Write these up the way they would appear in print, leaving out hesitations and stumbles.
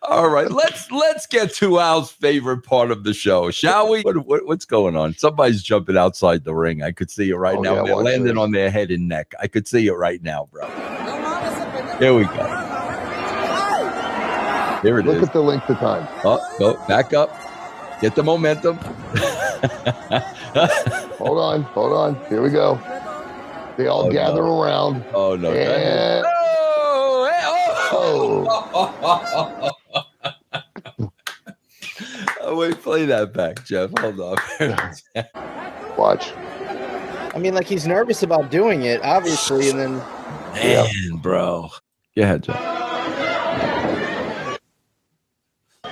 All right, let's get to Al's favorite part of the show, shall we? What's going on? Somebody's jumping outside the ring. I could see it right now. They're landing on their head and neck. I could see it right now, bro. Here we go. Here it is. Look at the length of time. Oh, go back up. Get the momentum. Hold on. Here we go. They all gather around. Oh no! And... Oh, wait, play that back, Jeff. Hold on. Watch. I mean, like, he's nervous about doing it, obviously, and then... Man, bro. Go ahead, Jeff.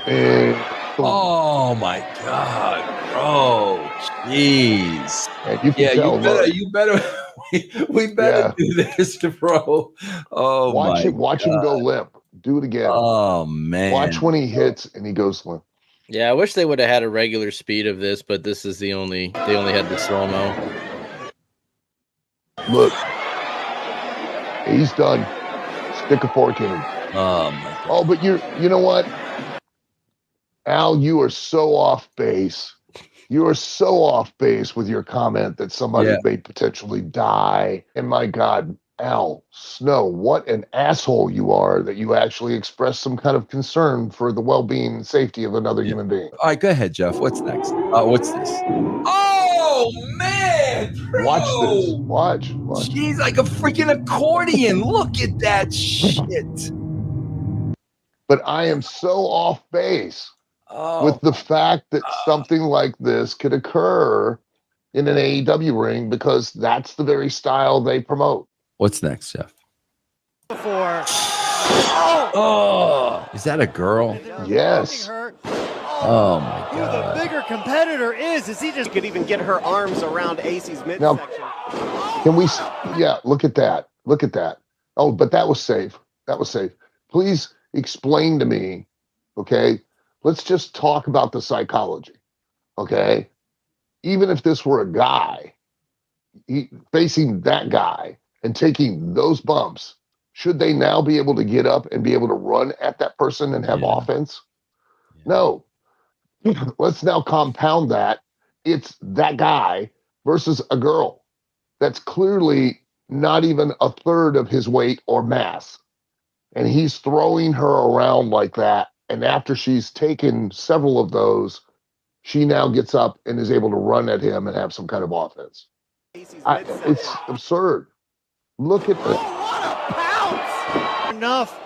And... Oh, my God, bro. Jeez. You better... We better do this, bro. Oh, watch him go limp. Do it again. Oh, man. Watch when he hits and he goes limp. Yeah, I wish they would have had a regular speed of this, but this is they only had the slow-mo. Look. He's done. Stick a fork in him. Oh, my God. Oh, but you know what? Al, you are so off base. You are so off base with your comment that somebody may potentially die. And my God, Al Snow, what an asshole you are that you actually express some kind of concern for the well-being and safety of another human being. All right, go ahead, Jeff. What's next? What's this? Oh, man, bro. Watch this. Watch. She's like a freaking accordion. Look at that shit. But I am so off base with the fact that something like this could occur in an AEW ring because that's the very style they promote. What's next, Jeff? Oh, is that a girl? Yes. Oh my God. Who the bigger competitor is he just could even get her arms around AC's midsection. Now, can we? Yeah, look at that. Look at that. Oh, but that was safe. Please explain to me. Okay, let's just talk about the psychology. Okay, even if this were a guy facing that guy and taking those bumps, should they now be able to get up and be able to run at that person and have offense? No. Let's now compound that. It's that guy versus a girl that's clearly not even a third of his weight or mass. And he's throwing her around like that. And after she's taken several of those, she now gets up and is able to run at him and have some kind of offense. It's absurd. Look at that. Enough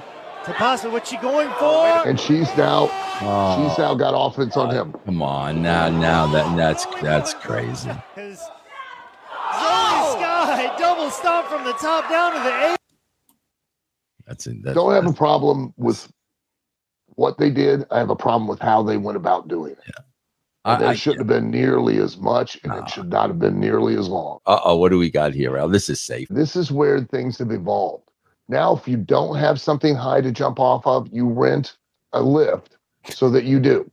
to possibly what she going for. And she's now got offense on him. Come on, now that's crazy. Zoe Sky double stomp from the top down to the eight. Don't have a problem with what they did. I have a problem with how they went about doing it. Yeah. There shouldn't have been nearly as much, and it should not have been nearly as long. What do we got here, Al? This is safe. This is where things have evolved. Now, if you don't have something high to jump off of, you rent a lift so that you do.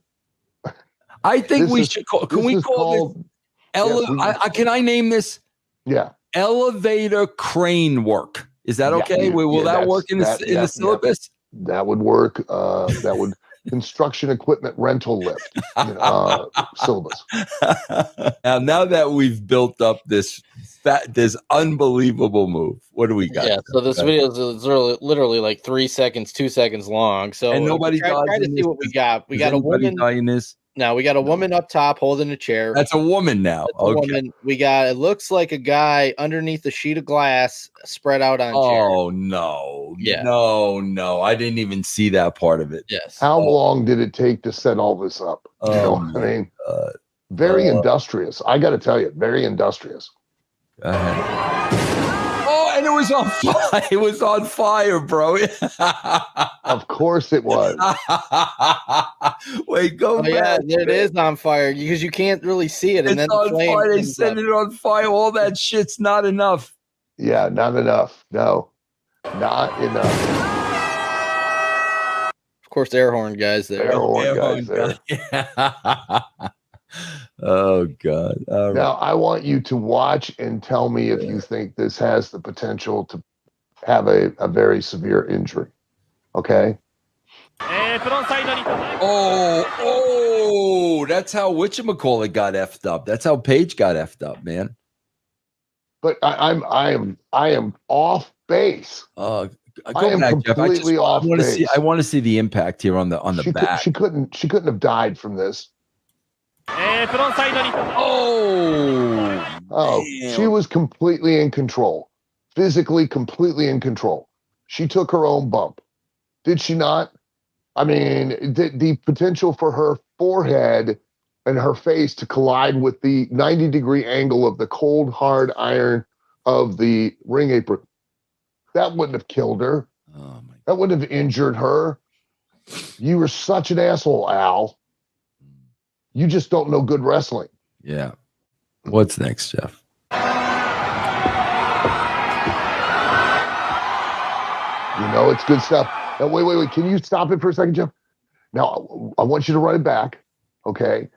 I think we should call. Can we call this? Can I name this? Yeah. Elevator crane work. Is that okay? Will that work in the syllabus? That would work. That would construction equipment rental lift syllabus. Now that we've built up this unbelievable move, what do we got? Yeah, so this video is literally like 3 seconds, 2 seconds long. So and nobody try to see what we got. We got a woman. No, we got a woman up top holding a chair. That's a woman now. That's a woman. We got, it looks like a guy underneath a sheet of glass spread out on chair. Oh, no. Yeah. No. I didn't even see that part of it. Yes. How long did it take to set all this up? Very industrious. I got to tell you, very industrious. Go ahead. Oh, and it was on fire. It was on fire, bro. Of course it was. Wait, go back. Yeah, it is on fire because you can't really see it. And it's then on fire. They set it on fire. All that shit's not enough. Yeah, not enough. No, not enough. Of course, air horn guys there. Air horn guys there. Oh, God. All right. Now, I want you to watch and tell me if you think this has the potential to have a very severe injury. Okay? And Oh, that's how whatchamacallit got effed up. That's how Paige got effed up, man. But I am off base. Go I am back, Jeff. completely off base. I want to see the impact here on the back. She couldn't have died from this. Oh, she was completely in control, physically completely in control. She took her own bump, did she not? I mean, the potential for her forehead and her face to collide with the 90-degree angle of the cold, hard iron of the ring apron, that wouldn't have killed her. Oh my! That wouldn't have injured her. You were such an asshole, Al. You just don't know good wrestling. Yeah. What's next, Jeff? You know, it's good stuff. Now, wait. Can you stop it for a second, Jeff? Now, I want you to run it back, okay?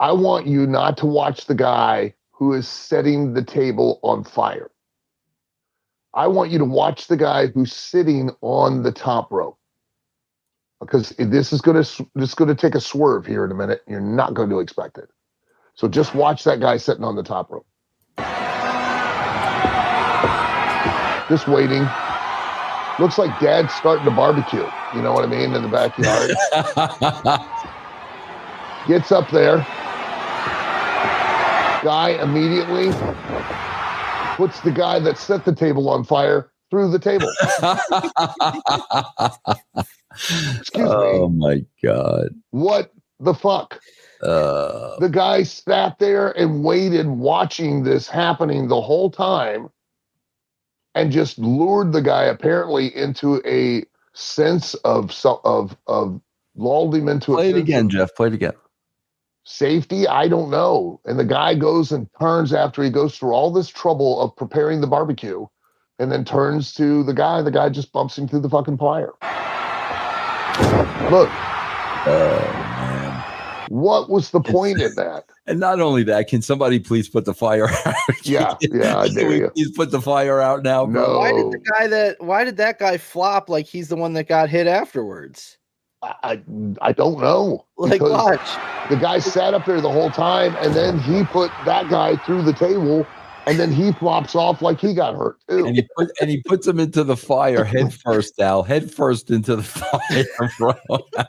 I want you not to watch the guy who is setting the table on fire. I want you to watch the guy who's sitting on the top rope, because this is going to take a swerve here in a minute. You're not going to expect it. So just watch that guy sitting on the top rope. Just waiting. Looks like Dad's starting to barbecue. You know what I mean? In the backyard. Gets up there. Guy immediately puts the guy that set the table on fire through the table. Excuse me. Oh my God. What the fuck? The guy sat there and waited, watching this happening the whole time, and just lured the guy apparently into a sense of lulled him into Play it again, Jeff. Play it again. Safety, I don't know. And the guy goes and turns after he goes through all this trouble of preparing the barbecue, and then turns to the guy. The guy just bumps him through the fucking fire. Look. Oh, man. What was the point in that? And not only that, can somebody please put the fire out? Yeah, I dare you. Please put the fire out now, bro. No. Why did that guy flop like he's the one that got hit afterwards? I don't know. Like, watch. The guy sat up there the whole time, and then he put that guy through the table, and then he flops off like he got hurt too. And he puts him into the fire head first, Al. Head first into the fire, bro.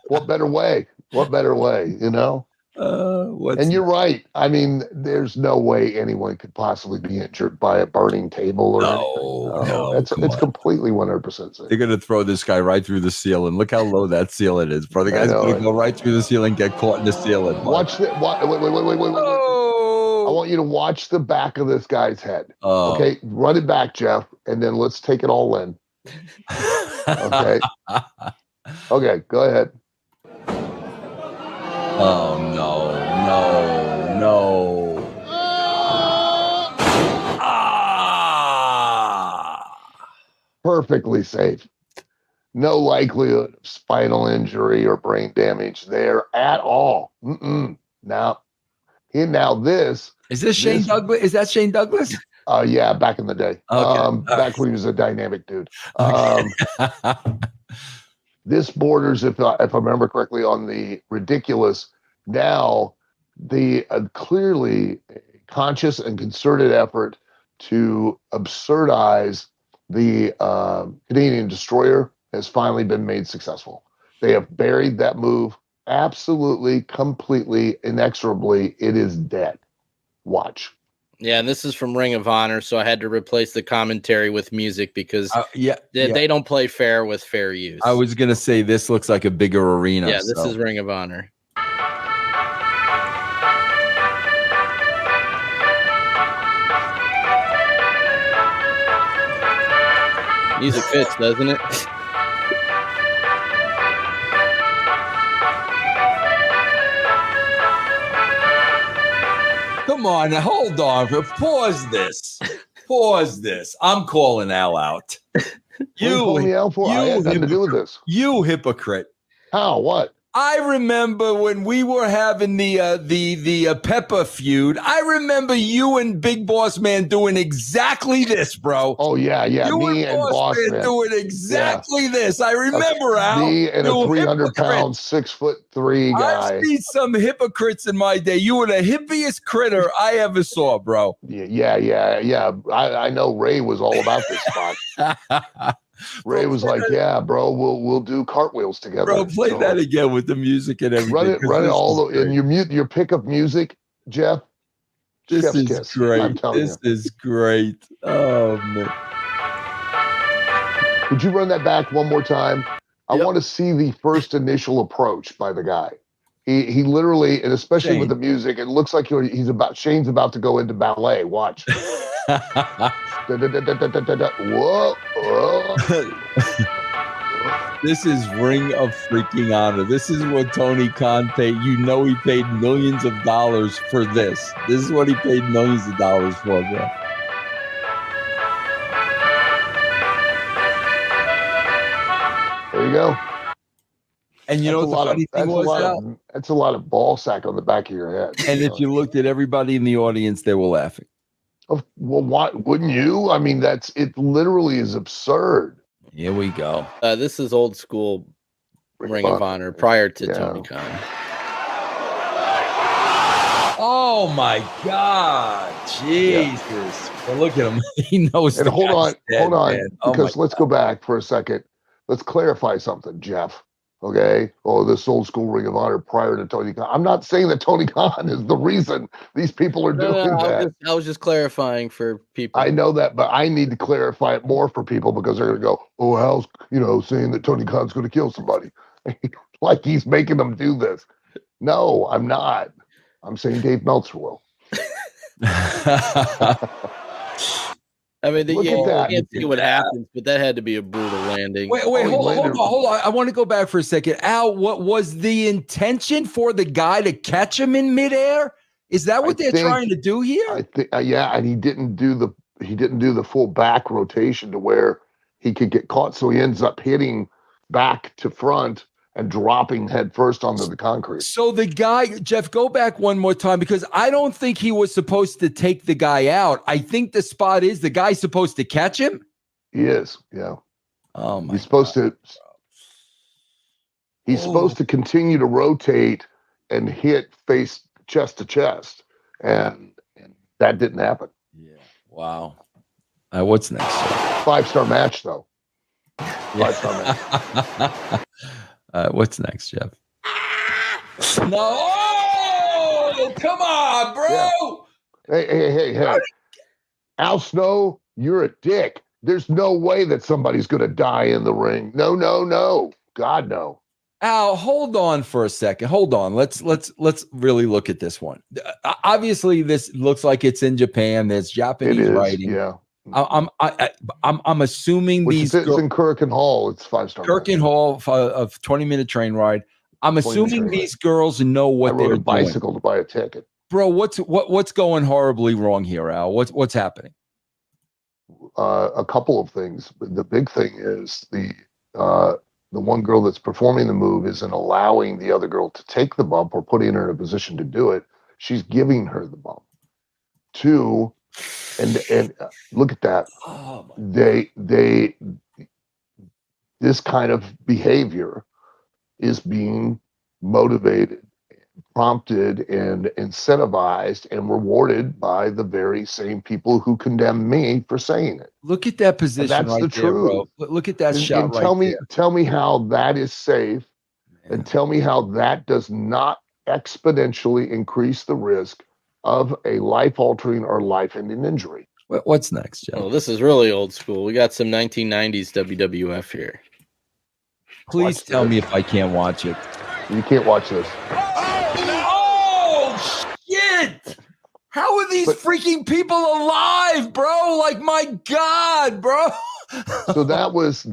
What better way? What better way, you know? And you're right. I mean, there's no way anyone could possibly be injured by a burning table or anything. No, it's completely 100% safe. They're going to throw this guy right through the ceiling. Look how low that ceiling is, bro. The guy's going to go right through the ceiling, get caught in the ceiling. Watch that. Wait. I want you to watch the back of this guy's head. Okay, run it back, Jeff, and then let's take it all in. Okay. Okay, go ahead. Oh, no. Perfectly safe. No likelihood of spinal injury or brain damage there at all. Now this is this Shane Douglas? Is that Shane Douglas? Yeah, back in the day. Okay. Back when he was a dynamic dude. This borders, if I remember correctly, on the ridiculous. Now, the clearly conscious and concerted effort to absurdize the Canadian Destroyer has finally been made successful. They have buried that move absolutely, completely, inexorably. It is dead. Watch. Yeah, and this is from Ring of Honor, so I had to replace the commentary with music because they don't play fair with fair use. I was going to say this looks like a bigger arena. Yeah, this is Ring of Honor. Music fits, doesn't it? Come on, hold on. Pause this. I'm calling Al out. You had nothing to do with this. You hypocrite. How? What? I remember when we were having the Pepper feud. I remember you and Big Boss Man doing exactly this, bro. Oh yeah. You Me and Boss Man doing exactly this. I remember, Al. Me and a 300-pound, 6'3" guy. I've seen some hypocrites in my day. You were the hippiest critter I ever saw, bro. Yeah. I know Ray was all about this spot. Ray was like, "Yeah, bro, we'll do cartwheels together." Bro, play that again with the music and everything. Run it all and your pickup music, Jeff. This is great. This is great. Oh man. Could you run that back one more time? I want to see the first initial approach by the guy. He literally, and especially with the music, it looks like Shane's about to go into ballet. Watch. Whoa. This is Ring of Freaking Honor. This is what Tony Khan paid. You know he paid millions of dollars for this. This is what he paid millions of dollars for, bro. There you go. And you know what the funny thing was? That's a lot of ball sack on the back of your head. And if you looked at everybody in the audience, they were laughing. Well, why wouldn't you? I mean, it literally is absurd. Here we go. This is old school Ring of Honor prior to Tony Khan. Oh my God. Jesus. Well, look at him. He knows. And hold on. Because let's go back for a second. Let's clarify something, Jeff. Okay. Oh, this old school Ring of Honor prior to Tony Khan. I'm not saying that Tony Khan is the reason these people are doing that. I was just clarifying for people. I know that, but I need to clarify it more for people because they're going to go, oh, Hal's, saying that Tony Khan's going to kill somebody. Like he's making them do this. No, I'm not. I'm saying Dave Meltzer will. I mean, you can't see what happens, but that had to be a brutal landing. Wait, hold on. I want to go back for a second. Al, what was the intention for the guy to catch him in midair? Is that what they're trying to do here? I think, and he didn't do the full back rotation to where he could get caught, so he ends up hitting back to front and dropping head first onto the concrete. So the guy, Jeff, go back one more time because I don't think he was supposed to take the guy out. I think the spot is the guy's supposed to catch him. He is, yeah. Oh my! He's supposed to continue to rotate and hit face chest to chest, and that didn't happen. Yeah. Wow. What's next? 5-star match though. 5-star match. What's next, Jeff? No! Oh, come on, bro! Yeah. Hey. Al Snow, you're a dick. There's no way that somebody's going to die in the ring. No. God, no. Al, hold on for a second. Hold on. Let's really look at this one. Obviously, this looks like it's in Japan. There's Japanese writing. Yeah. I'm assuming it's in Kirkin Hall. It's 5-star. Kirkin Hall of 20-minute train ride. I'm assuming these girls know what they're doing. I rode a bicycle to buy a ticket. Bro, what's going horribly wrong here, Al? What's happening? A couple of things. The big thing is the one girl that's performing the move isn't allowing the other girl to take the bump or putting her in a position to do it. She's giving her the bump. 2. And look at that. Oh, this kind of behavior is being motivated, prompted, and incentivized and rewarded by the very same people who condemn me for saying it. Look at that position. And that's right the there, truth. bro. Look at that shot. And tell me how that is safe, and tell me how that does not exponentially increase the risk of a life-altering or life-ending injury. What's next, Jeff? Oh, this is really old school. We got some 1990s WWF here. Please tell me if I can't watch it. You can't watch this. Oh shit! How are these freaking people alive, bro? Like, my God, bro. So that was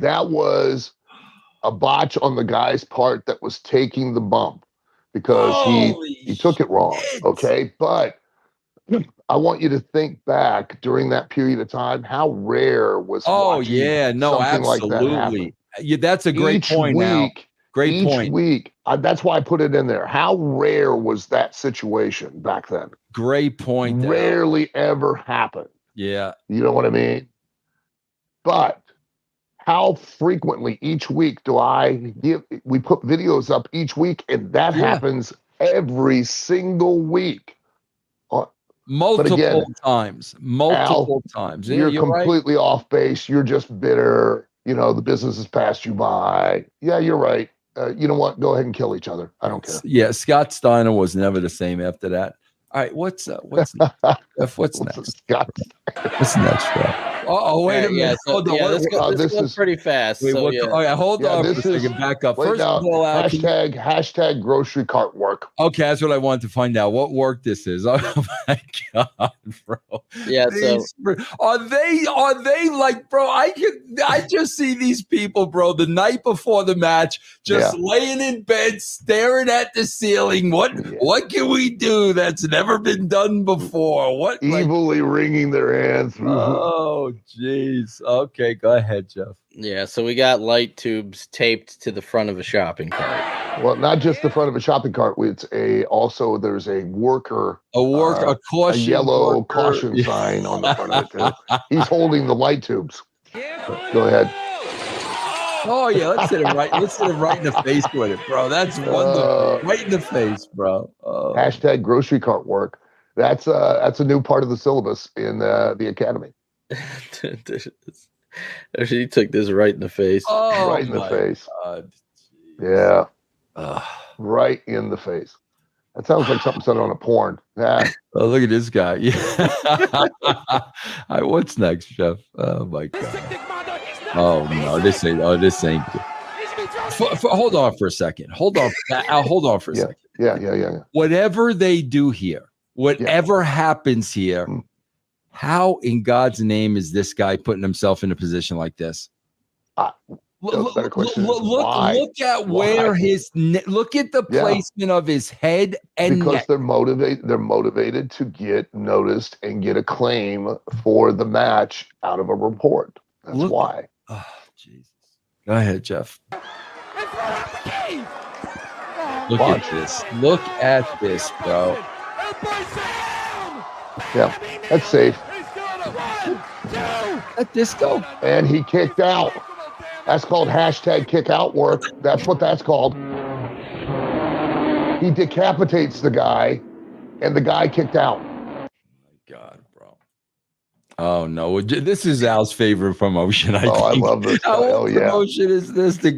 a botch on the guy's part that was taking the bump because he took it wrong. Okay, but I want you to think back during that period of time, how rare was absolutely. like that happen. That's a great point. Great point. Each week, That's why I put it in there. How rare was that situation back then? Great point. Rarely ever happened. Yeah. You know what I mean? But how frequently each week do we put videos up each week, and that happens every single week. Multiple times. You're completely off base. You're just bitter. You know, the business has passed you by. Yeah, you're right. You know what? Go ahead and kill each other. I don't care. Yeah, Scott Steiner was never the same after that. All right, what's next? What's next? Scott? What's next, bro? Oh, wait a minute. This goes pretty fast. Wait, hold on for a second. Back up. First of all, hashtag grocery cart work. Okay, that's what I wanted to find out. What work this is? Oh my god, bro. Yeah. Are they like, bro? I just see these people, bro, the night before the match, just laying in bed, staring at the ceiling. What can we do that's never been done before? What evilly wringing their hands? Oh, jeez. Okay, go ahead, Jeff. Yeah, so we got light tubes taped to the front of a shopping cart. Well, not just the front of a shopping cart. It's there's a worker, a caution, yellow caution sign on the front of it too. He's holding the light tubes. Go ahead. Oh yeah, let's hit him right in the face with it, bro. That's wonderful. Right in the face, bro. Hashtag grocery cart work. That's a new part of the syllabus in the academy. She took this right in the face. Oh, right in the face. God. Yeah. Right in the face. That sounds like something said on a porn. Yeah. Oh, look at this guy. Yeah. All right, what's next, Jeff? Oh my God. Oh no, this ain't. Hold on for a second. Hold on for a second. Yeah. Whatever they do here, whatever happens here, how in God's name is this guy putting himself in a position like this? Look at where look at the placement of his head and because neck. They're motivated to get noticed and get a claim for the match out of a report. That's why. Oh, Jesus. Go ahead, Jeff. Look at this, bro. Yeah, that's safe. Let this go. And he kicked out. That's called hashtag kick out work. That's what that's called. He decapitates the guy, and the guy kicked out. Oh my God, bro. Oh no, this is Al's favorite promotion. I love this. Promotion is this the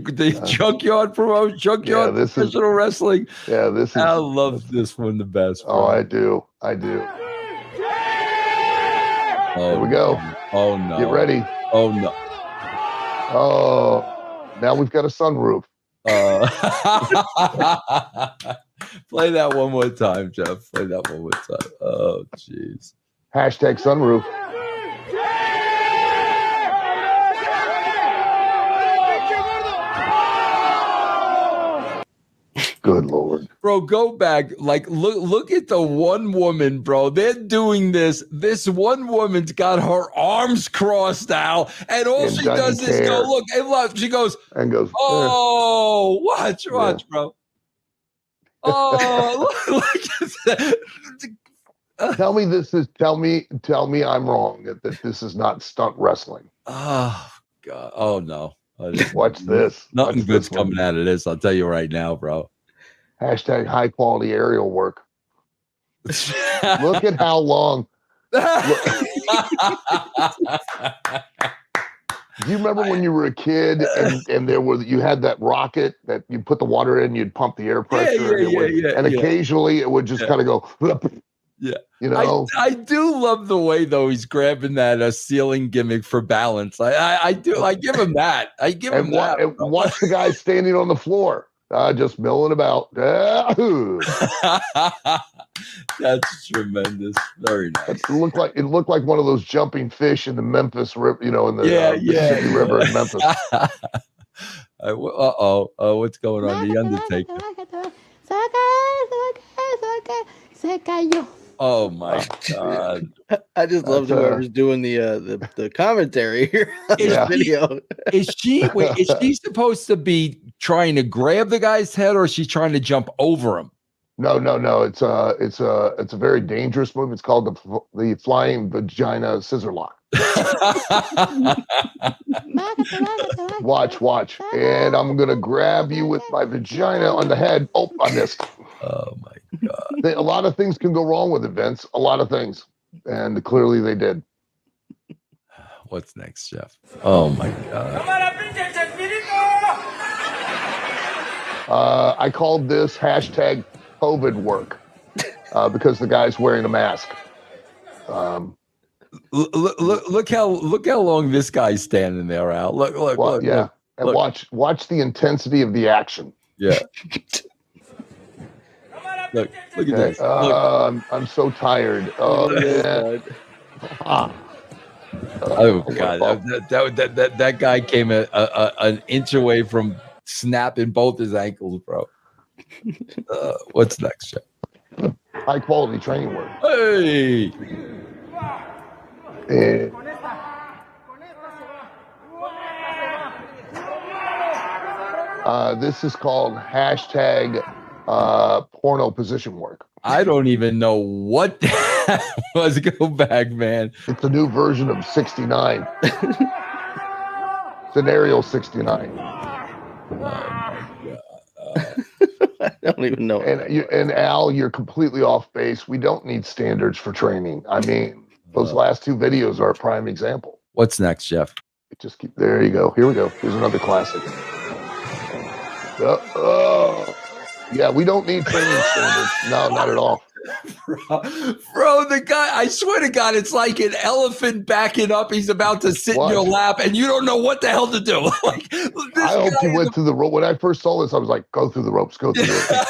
junkyard promotion, junkyard professional wrestling. Yeah, this is. Al loves this one the best. Bro. Oh, I do. Here we go. Oh no. Get ready. Oh no. Oh, now we've got a sunroof. Play that one more time, Jeff. Play that one more time. Oh, jeez. Hashtag sunroof. Good Lord. Bro, go back. Like, look at the one woman, bro. They're doing this. This one woman's got her arms crossed out, and all she does is go, look, and look. She goes, oh, watch, bro. Oh, look at that. Tell me I'm wrong that this is not stunt wrestling. Oh, God. Oh, no. Watch this. Nothing good's coming out of this. I'll tell you right now, bro. Hashtag high quality aerial work. Look at how long. Do you remember when you were a kid and you had that rocket that you put the water in, you'd pump the air pressure, and occasionally it would just kind of go. Yeah, you know. I do love the way though he's grabbing that ceiling gimmick for balance. I do. I give him that. I give him that. And watch the guy standing on the floor. Just milling about. That's tremendous. Very nice. It looked like one of those jumping fish in the Memphis River, in the Mississippi River in Memphis. What's going on? The Undertaker. Oh my God! I just loved whoever's doing the commentary here on this video. Is she supposed to be trying to grab the guy's head, or is she trying to jump over him? No. It's a very dangerous move. It's called the flying vagina scissor lock. Watch. And I'm gonna grab you with my vagina on the head. Oh, I missed. Oh my God. A lot of things can go wrong with it, Vince. A lot of things. And clearly they did. What's next, Jeff? Oh my God. I called this hashtag COVID work because the guy's wearing a mask. Look how long this guy's standing there, Al. Look. Yeah. And watch the intensity of the action. Yeah. Look at this. I'm so tired. Oh God, that guy came an inch away from snapping both his ankles, bro. What's next, Jeff? High quality training work. Hey. This is called hashtag porno position work. I don't even know what that was. Go back, man. It's a new version of 69. Scenario 69. Oh my God. I don't even know. And Al, you're completely off base. We don't need standards for training. I mean, those last two videos are a prime example. What's next, Jeff? There you go. Here we go. Here's another classic. Yeah, we don't need training standards. No, not at all. Bro, the guy, I swear to God, it's like an elephant backing up. He's about to sit in your lap, and you don't know what the hell to do. Like, I hope you went through the rope. When I first saw this, I was like, go through the ropes, go through the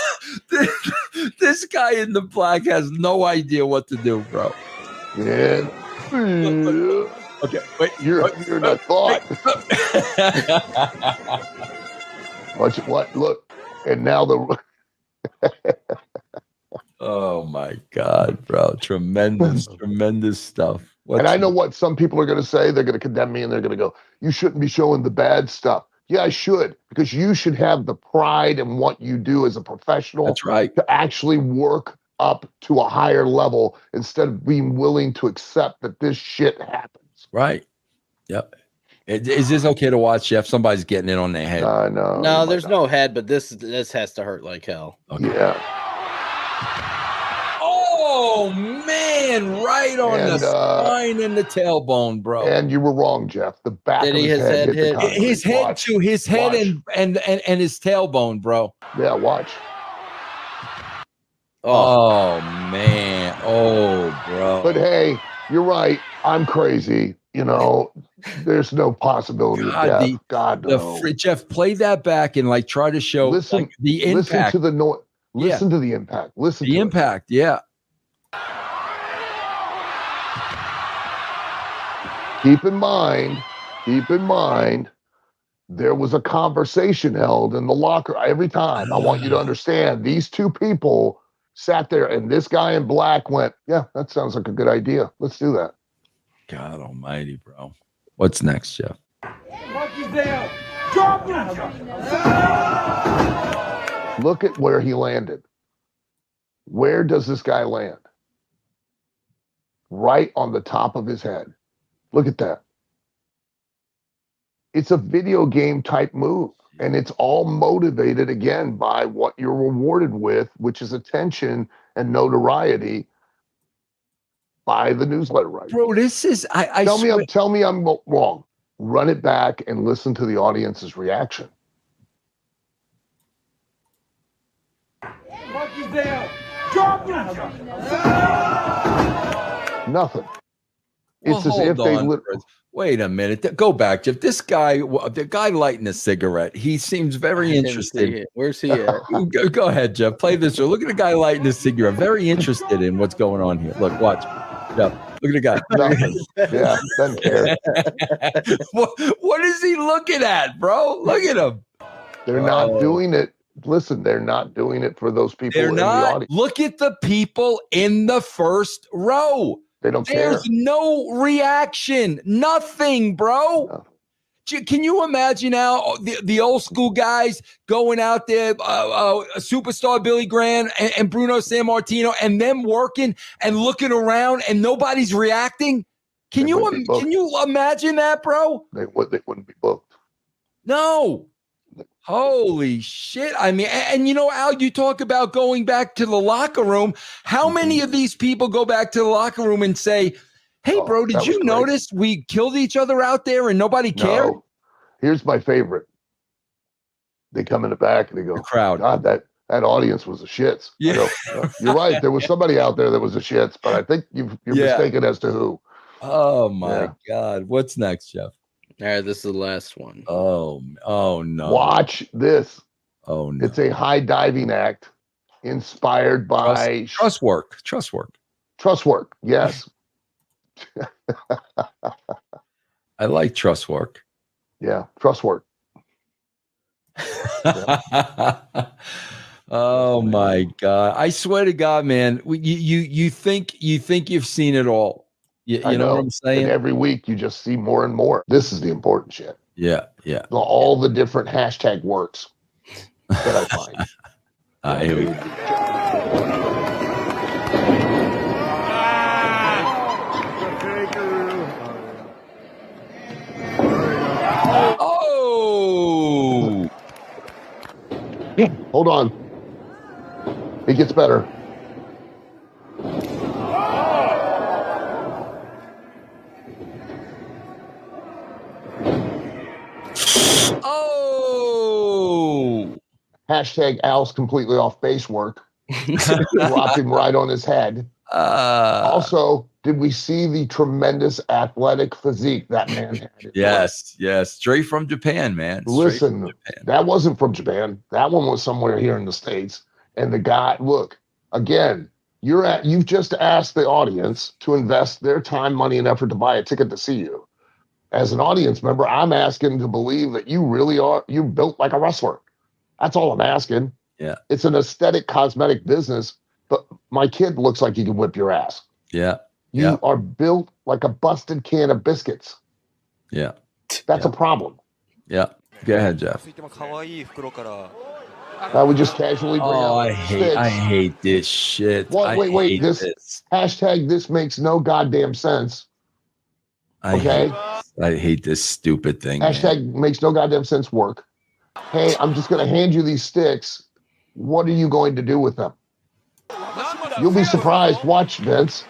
ropes. This guy in the black has no idea what to do, bro. Yeah. Okay, wait. You're not thought. What? Look. And now Oh my God, bro. Tremendous stuff. And I know what some people are going to say. They're going to condemn me and they're going to go, you shouldn't be showing the bad stuff. Yeah, I should, because you should have the pride in what you do as a professional. That's right. To actually work up to a higher level instead of being willing to accept that this shit happens. Right. Yep. Is this okay to watch, Jeff? Somebody's getting in on their head. No, there's no head, but this has to hurt like hell. Okay. Yeah. Oh man, right on the spine and the tailbone, bro. And you were wrong, Jeff. The back of his head hit his head too. His head and his tailbone, bro. Yeah, watch. Oh man. Oh, bro. But hey, you're right. I'm crazy. You know, there's no possibility of death. God, no. Jeff, play that back and like try to show the impact. Listen to the noise. Listen to the impact. Listen to the impact. Yeah. Keep in mind, there was a conversation held in the locker every time. I want you to understand, these two people sat there and this guy in black went, yeah, that sounds like a good idea. Let's do that. God almighty, bro. What's next, Jeff? Look at where he landed. Where does this guy land? Right on the top of his head. Look at that. It's a video game type move, and it's all motivated again by what you're rewarded with, which is attention and notoriety by the newsletter writer. Bro, this is tell me I'm wrong. Run it back and listen to the audience's reaction. Nothing. It's as if they wait a minute. Go back, Jeff. This guy, the guy lighting a cigarette, he seems very interested. Where's he at? Go ahead, Jeff. Play this. Look at the guy lighting a cigarette. Very interested in what's going on here. Look, watch. Jeff, look at the guy. Nothing. Yeah, doesn't care. What is he looking at, bro? Look at him. They're not doing it. Listen, they're not doing it for those people They're in the not. audience. Look at the people in the first row. They don't There's care. no reaction. Nothing, bro. No. Can you imagine now the old school guys going out there, superstar Billy Graham and Bruno Sammartino, and them working and looking around and nobody's reacting? Can you imagine that, bro? They wouldn't be booked. No. Holy shit. I mean, and you know, Al, you talk about going back to the locker room. How many of these people go back to the locker room and say, hey, bro, did you notice we killed each other out there and nobody cared? No. Here's my favorite. They come in the back and they go, the crowd. God, that audience was the shits. Yeah. Go, no, you're right. There was somebody out there that was the shits, but I think you're mistaken as to who. Oh, my God. What's next, Jeff? All right, this is the last one. Oh no. Watch this. Oh, no. It's a high diving act inspired by trust work. Trust work. Yes. I like trust work. Yeah. Trust work. Oh my God. I swear to God, man, you think you've seen it all. You know what I'm saying? And every week you just see more and more. This is the important shit. Yeah. All the different hashtag works that I find. Here we go. Oh! Hold on. It gets better. Oh! Hashtag Al's completely off base work. Dropped him right on his head. Also, did we see the tremendous athletic physique that man had? Yes. Straight from Japan, man. Listen, that wasn't from Japan. That one was somewhere here in the States. And the guy, look, again, you've just asked the audience to invest their time, money, and effort to buy a ticket to see you. As an audience member, I'm asking to believe that you built like a wrestler. That's all I'm asking. Yeah. It's an aesthetic cosmetic business, but my kid looks like he can whip your ass. Yeah. You are built like a busted can of biscuits. Yeah. That's a problem. Yeah. Go ahead, Jeff. I would just casually bring out I hate this shit. Wait. This hashtag this makes no goddamn sense. Okay? I hate this stupid thing. Hashtag makes no goddamn sense work. Hey, I'm just going to hand you these sticks. What are you going to do with them? You'll be surprised. Watch, Vince.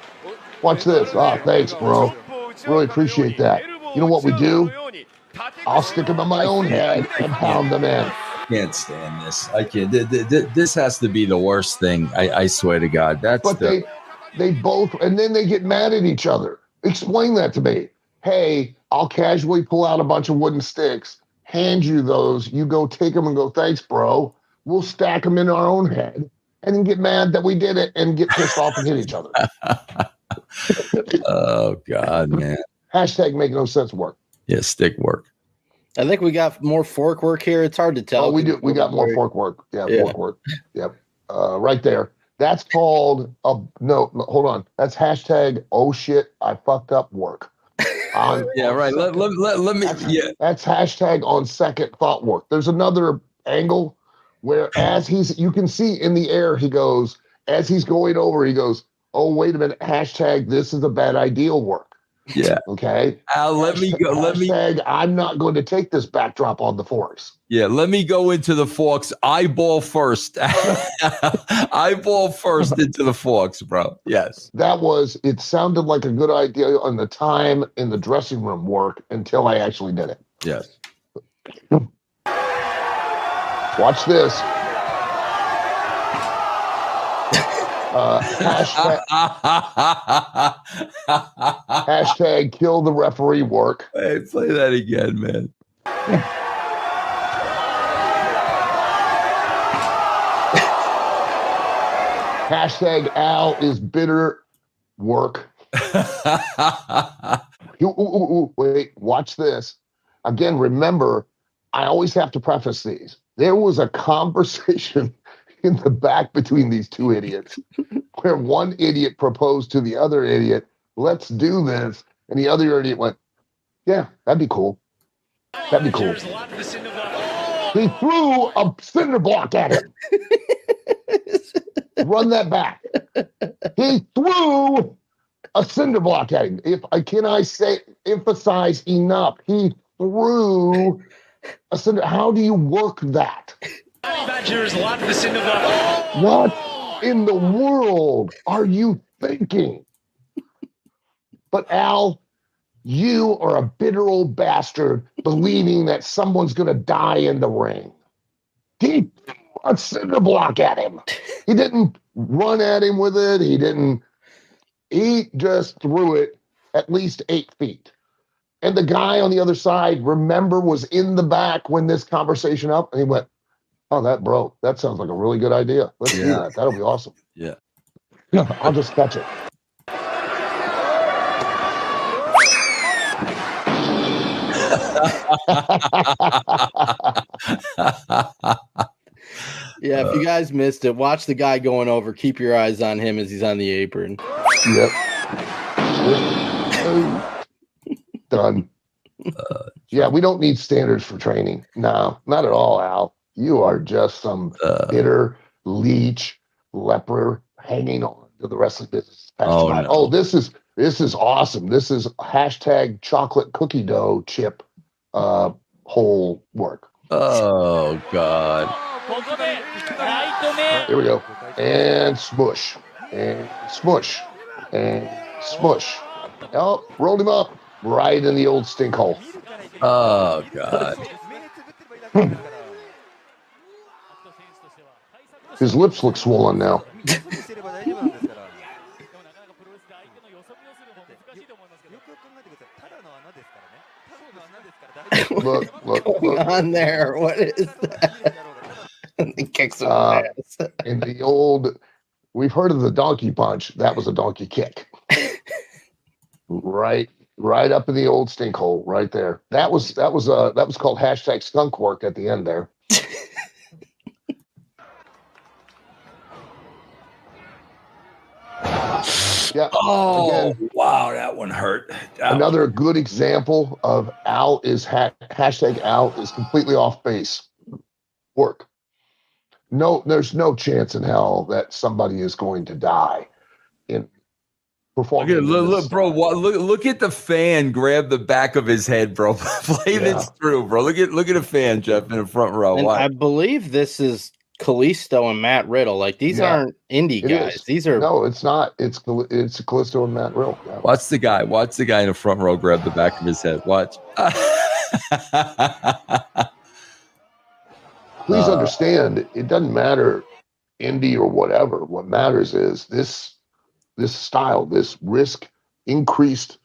Watch this. Oh, thanks, bro. Really appreciate that. You know what we do? I'll stick them in my own head and pound them in. I can't stand this. I can't. This has to be the worst thing. I swear to God. They both, and then they get mad at each other. Explain that to me. Hey, I'll casually pull out a bunch of wooden sticks, hand you those. You go take them and go, thanks, bro. We'll stack them in our own head and then get mad that we did it and get pissed off and hit each other. Oh, God, man. Hashtag make no sense work. Yeah, stick work. I think we got more fork work here. It's hard to tell. Oh, we do. We got more fork work. Yeah, fork work. Yep. Right there. That's called no, hold on. That's hashtag oh shit, I fucked up work. Right. Let me. That's hashtag on second thought work. There's another angle where you can see in the air, he goes, as he's going over, he goes, oh, wait a minute, hashtag this is a bad idea work. Yeah. Okay. Let me go. I'm not going to take this backdrop on the forks. Yeah. Let me go into the forks. Eyeball first. Eyeball first into the forks, bro. Yes. It sounded like a good idea on the time in the dressing room work until I actually did it. Yes. Watch this. Hashtag kill the referee work. Hey, play that again, man. Hashtag Al is bitter work. Wait, watch this. Again, remember, I always have to preface these. There was a conversation in the back between these two idiots where one idiot proposed to the other idiot, let's do this. And the other idiot went, yeah, that'd be cool. That'd be cool. He threw a cinder block at him. Run that back. He threw a cinder block at him. Emphasize enough. He threw a cinder. How do you work that? What in the world are you thinking? But Al, you are a bitter old bastard believing that someone's going to die in the ring. He threw a cinder block at him. He didn't run at him with it. He just threw it at least 8 feet. And the guy on the other side, remember, was in the back when this conversation up, and he went, oh, that sounds like a really good idea. Let's do that. That'll be awesome. Yeah. I'll just catch it. Yeah, if you guys missed it, watch the guy going over. Keep your eyes on him as he's on the apron. Yep. Done. Yeah, we don't need standards for training. No, not at all, Al. You are just some bitter leech leper hanging on to the wrestling business. No. This is awesome. This is hashtag chocolate cookie dough chip whole work. Oh God. Here we go. And smush. And smush. And smush. Oh, rolled him up right in the old stink hole. Oh God. His lips look swollen now. Look. On there. What is that? He kicks him ass. In the old, we've heard of the donkey punch. That was a donkey kick. Right up in the old stink hole, right there. That was called hashtag skunk work at the end there. Yeah. Oh, again, wow, that one hurt. Another good example of Al is hashtag Al is completely off base work. No, there's no chance in hell that somebody is going to die in performing. Look, bro. Look at the fan grab the back of his head, bro. Play this through, bro. Look at a fan, Jeff, in the front row. And I believe this is Kalisto and Matt Riddle. Like these aren't indie guys. These are it's not. It's Kalisto and Matt Riddle. Yeah. Watch the guy in the front row grab the back of his head. Watch. Please understand, it doesn't matter indie or whatever. What matters is this style, this risk, increased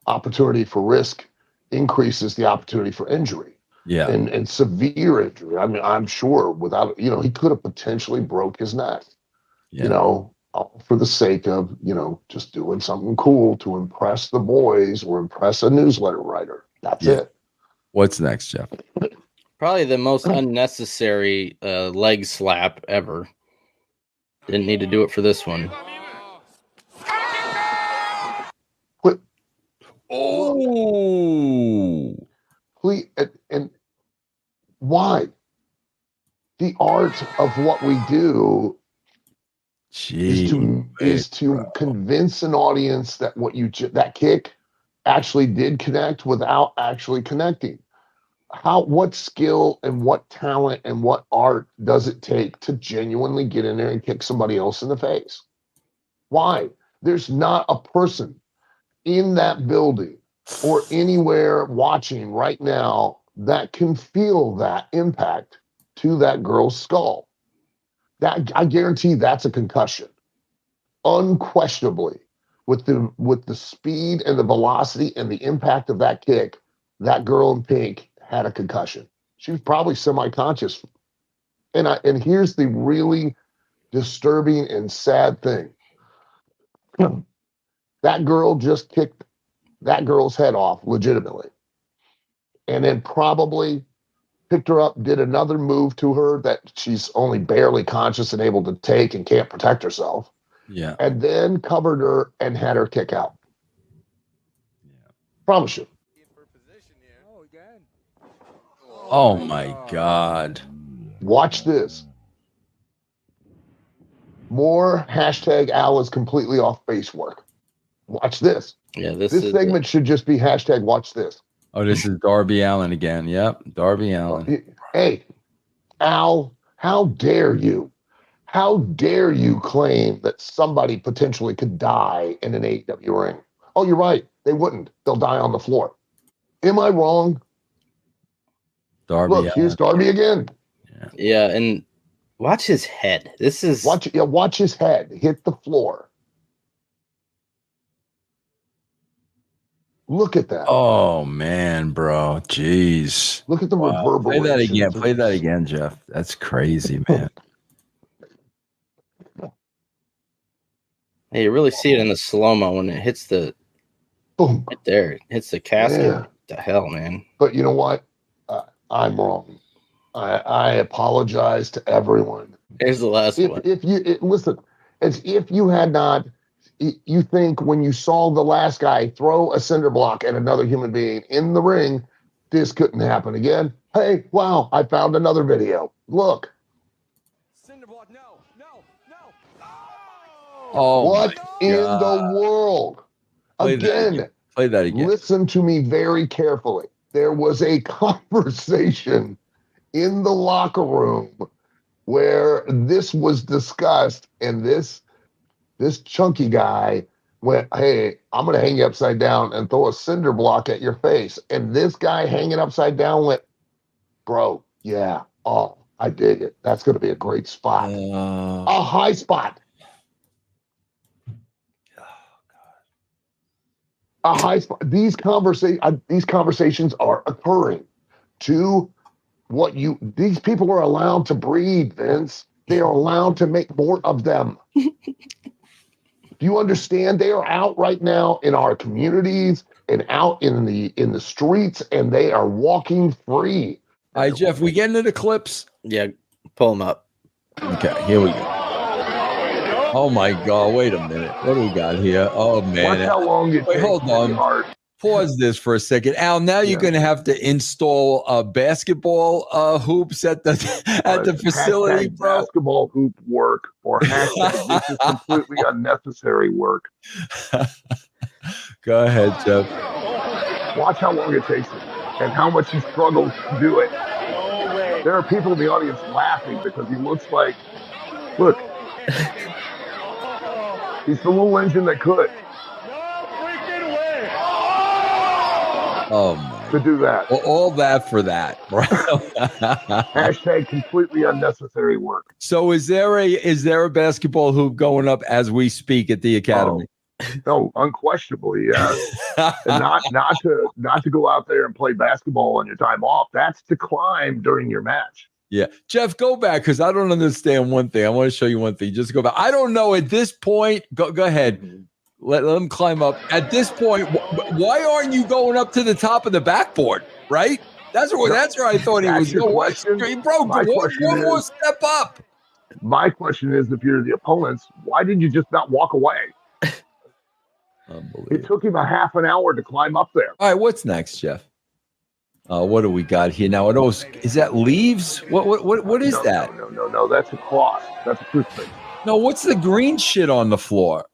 opportunity for risk increases the opportunity for injury. Yeah. And severe injury. I mean, I'm sure without, he could have potentially broke his neck, all for the sake of, just doing something cool to impress the boys or impress a newsletter writer. That's it. What's next, Jeff? Probably the most unnecessary leg slap ever. Didn't need to do it for this one. What? Oh. Please, and why? The art of what we do is to convince an audience that that kick actually did connect without actually connecting. What skill and what talent and what art does it take to genuinely get in there and kick somebody else in the face? Why? There's not a person in that building or anywhere watching right now that can feel that impact to that girl's skull. That I guarantee that's a concussion. Unquestionably, with the speed and the velocity and the impact of that kick, that girl in pink had a concussion. She was probably semi-conscious. And here's the really disturbing and sad thing. That girl just kicked that girl's head off legitimately. And then probably picked her up, did another move to her that she's only barely conscious and able to take and can't protect herself. Yeah. And then covered her and had her kick out. Yeah. Promise you. Oh my God. Watch this. More hashtag Al is completely off base work. Watch this. Yeah, this segment should just be hashtag watch this. Oh, this is Darby Allin again. Yep, Darby Allin. Hey, Al, how dare you? How dare you claim that somebody potentially could die in an AEW ring? Oh, you're right. They wouldn't. They'll die on the floor. Am I wrong? Darby Look, here's Darby again. Yeah, and watch his head. This is watch his head hit the floor. Look at that. Oh man, bro. Jeez. Look at the reverberation. Play that again. Play that again, Jeff. That's crazy, man. Hey, you really see it in the slow-mo when it hits the boom. Right there. It hits the casket. Yeah. What the hell, man? But you know what? I'm wrong. I apologize to everyone. Here's the last one. If you listen, as if you had not, you think when you saw the last guy throw a cinder block at another human being in the ring, this couldn't happen again. Hey, wow! I found another video. Look. Cinder block, no. Oh, what in the world? Play that again. Listen to me very carefully. There was a conversation in the locker room where this was discussed, and this chunky guy went, "Hey, I'm going to hang you upside down and throw a cinder block at your face." And this guy hanging upside down went, "Bro, yeah, oh, I dig it. That's going to be a great spot. A high spot. A high spot." These conversations are occurring to what these people are allowed to breathe, Vince. They are allowed to make more of them. Do you understand? They are out right now in our communities and out in the streets, and they are walking free. All right, Jeff, we getting into the clips? Yeah, pull them up. Okay, here we go. Oh my God! Wait a minute. What do we got here? Oh man! Watch how long it takes. Hold on. Pause this for a second, Al. Now you're going to have to install basketball hoops at the facility, bro. Basketball hoop work or hashtag this is completely unnecessary work. Go ahead, Jeff. Watch how long it takes and how much he struggles to do it. There are people in the audience laughing because he looks like, look, he's the little engine that could. Oh my! To do that. Well, all that for that, bro. Hashtag completely unnecessary work. So is there a basketball hoop going up as we speak at the academy? No, unquestionably, yeah. And not to go out there and play basketball on your time off. That's to climb during your match. Yeah. Jeff, go back because I don't understand one thing. I want to show you one thing. Just go back. I don't know at this point. Go ahead. Let them climb up. At this point, why aren't you going up to the top of the backboard? Right? That's where I thought he was going. Bro, one more step up. My question is, if you're the opponents, why did you just not walk away? It took him a half an hour to climb up there. All right, what's next, Jeff? What do we got here now? Is that leaves? What is that? No. That's a cross. That's a crucifix. No, what's the green shit on the floor?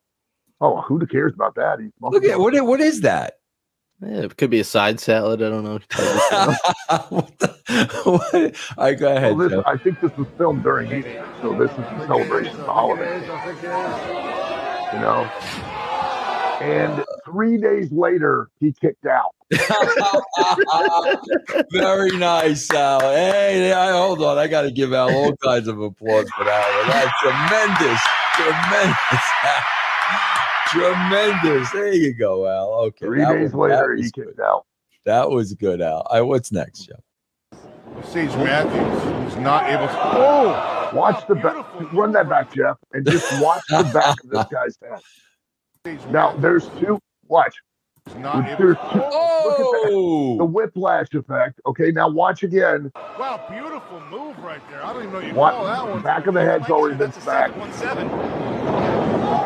Oh, who cares about that? Look at what is that? Yeah, it could be a side salad. I don't know. All right, go ahead. Well, I think this was filmed during Easter, so this is a celebration of the holiday. You know? And 3 days later, he kicked out. Very nice, Al. Hey, hold on. I got to give Al all kinds of applause for that one. That's tremendous. There you go, Al. Okay. 3 days later, he kicked out. That was good, Al. All right, what's next, Jeff? Sage Matthews is not able to. Oh, watch the back. Run that back, Jeff, and just watch the back of this guy's head. Now, there's two. Watch. Not able to... Look at that. The whiplash effect. Okay, now watch again. Wow, beautiful move right there. I don't even know you call that one. Back of the head's already been smacked. 1-7.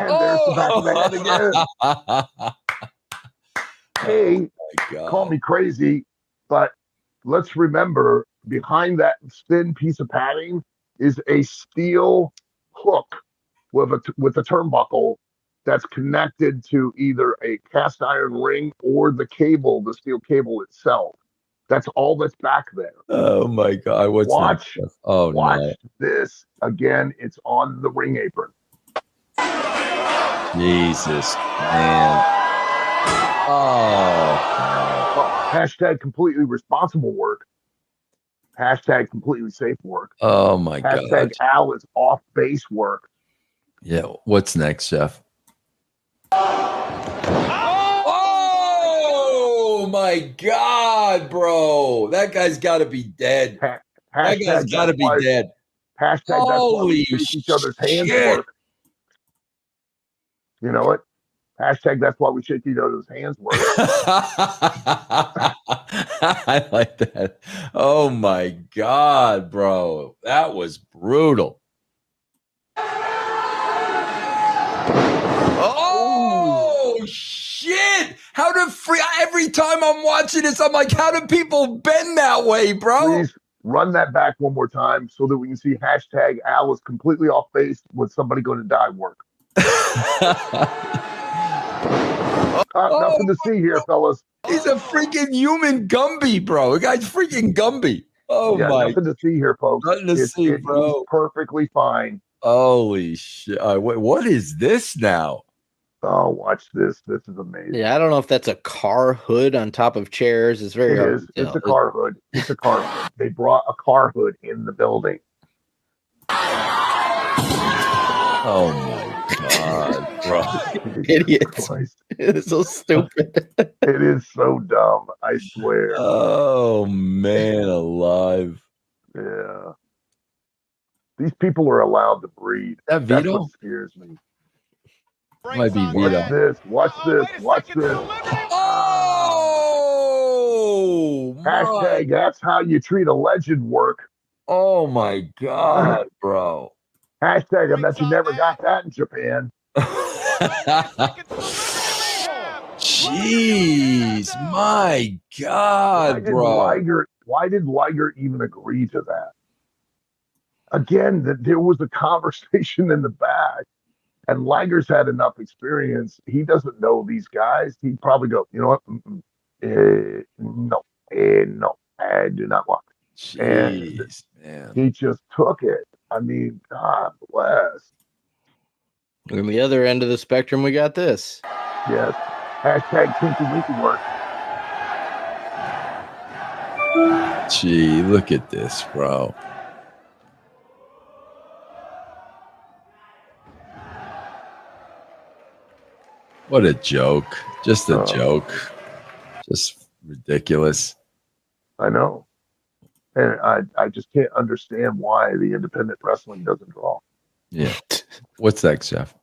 And there's the back of the head again. Call me crazy, but let's remember behind that thin piece of padding is a steel hook with a turnbuckle that's connected to either a cast iron ring or the steel cable itself. That's all that's back there. Oh my God! Watch this again. It's on the ring apron. Jesus, man. Oh. Hashtag completely responsible work. Hashtag completely safe work. Oh my God. Hashtag Al is off base work. Yeah. What's next, Jeff? Oh my God, bro. That guy's got to be dead. That guy's got to be dead. Hashtag that's why we shake each other's hands work. You know what? Hashtag that's why we shake each other's hands work. I like that. Oh my God, bro. That was brutal. Oh shit. How do every time I'm watching this, I'm like, how do people bend that way, bro? Please run that back one more time so that we can see hashtag Al is completely off base with somebody going to die work. Nothing to see here, fellas. He's a freaking human Gumby, bro. The guy's freaking Gumby. Oh my! Nothing to see here, folks. Nothing to see, bro. He's perfectly fine. Holy shit! What is this now? Oh, watch this. This is amazing. Yeah, I don't know if that's a car hood on top of chairs. It's very hard to tell. It's a car hood. It's a car hood. They brought a car hood in the building. Oh my God, bro. Idiots. It's so stupid. It is so dumb, I swear. Oh man alive. Yeah. These people are allowed to breed. That That's Vito? what scares me. Might be Vito. Watch this. Oh! Hashtag that's how you treat a legend work. Oh my God, bro. Hashtag I bet you never got that in Japan. Jeez, my God, bro. Why did Liger even agree to that? Again, there was a conversation in the back, and Liger's had enough experience. He doesn't know these guys. He'd probably go, you know what? No, I do not want it. Jeez, man. He just took it. I mean, God bless. On the other end of the spectrum, we got this. Yes. Hashtag Tinky Winky work. Gee, look at this, bro. What a joke. Just a joke. Just ridiculous. I know. And I just can't understand why the independent wrestling doesn't draw. Yeah. What's next, Jeff?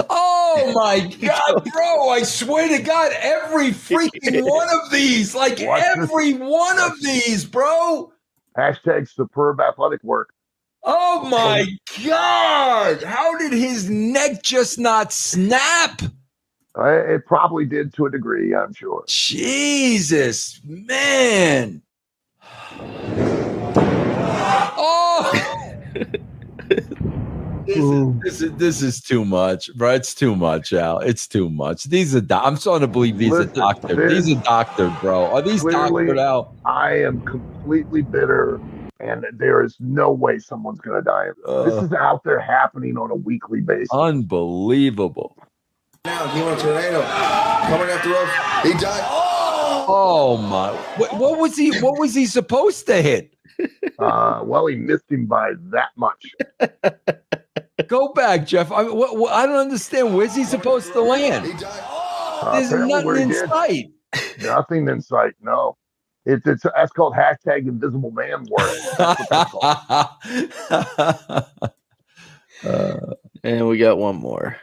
Oh my God, bro. I swear to God, every freaking one of these, like every one of these, bro. Hashtag superb athletic work. Oh my God. How did his neck just not snap? It probably did to a degree, I'm sure. Jesus, man. Oh. This is too much, bro. It's too much, Al. It's too much. I'm starting to believe these are doctored. These are doctored, bro. Are these doctored, Al? I am completely bitter, and there is no way someone's going to die. This is out there happening on a weekly basis. Unbelievable. Now he went tornado coming after us. He died. Oh my! What was he supposed to hit? Well, he missed him by that much. Go back, Jeff. I don't understand. Where's he supposed to land? There's nothing in sight. Nothing in sight. No, that's called hashtag invisible man work. That's what and we got one more.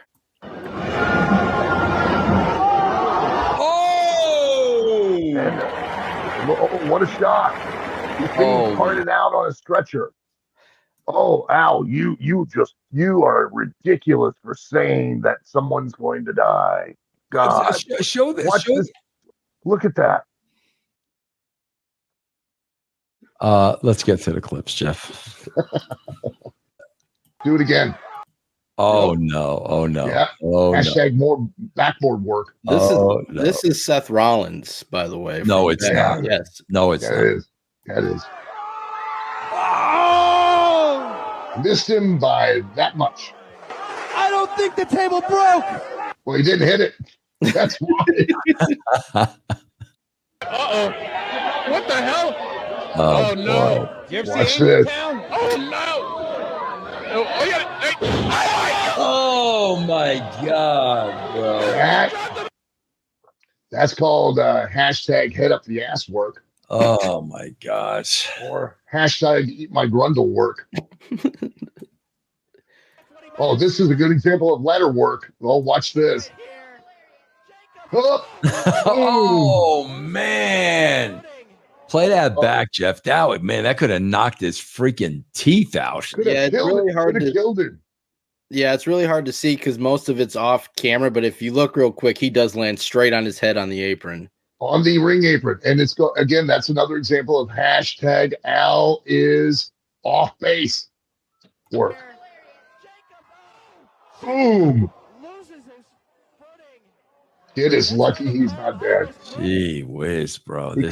And what a shot. He's being carted out on a stretcher. Oh, Al, you are ridiculous for saying that someone's going to die. God. Show this. Watch this. Look at that. Let's get to the clips, Jeff. Do it again. Oh no! Oh no! Yeah. Oh Hashtag more backboard work. This is Seth Rollins, by the way. No, it's not. Yes. No, it's not. It is. That is. Missed him by that much. I don't think the table broke. Well, he didn't hit it. That's why. What the hell? Oh no. Watch this. Oh no. Oh my God, bro. That's called hashtag head up the ass work. Oh my gosh. Or hashtag eat my grundle work. Oh, this is a good example of ladder work. Well, watch this. Oh man. Play that back, Jeff. That could have knocked his freaking teeth out. Yeah, it's really hard to killed him. Yeah, it's really hard to see because most of it's off camera. But if you look real quick, he does land straight on his head on the apron. On the ring apron. And again, that's another example of hashtag Al is off base work. Boom. Kid is lucky he's not dead. Gee whiz, bro. He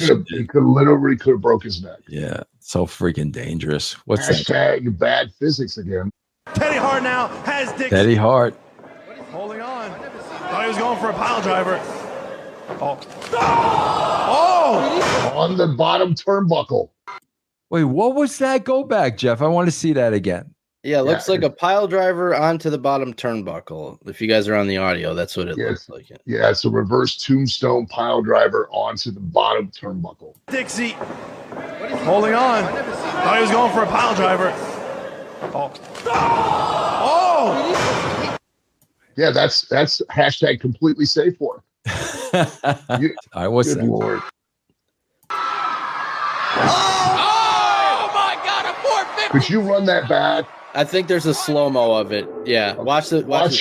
could literally broke his neck. Yeah, so freaking dangerous. What's hashtag that? Bad physics again. Teddy Hart now has Dick. Teddy Hart. Holding on. Thought he was going for a pile driver. Oh. On the bottom turnbuckle. Wait, what was that? Go back, Jeff. I want to see that again. Yeah, it looks like a pile driver onto the bottom turnbuckle. If you guys are on the audio, that's what it looks like. Yeah, it's a reverse tombstone pile driver onto the bottom turnbuckle. Dixie holding on. Thought he was going for a pile driver. Oh! Yeah, that's hashtag completely safe work. I was good Lord. Oh my God, a 450. Could you run that back? I think there's a slow-mo of it. Yeah. Watch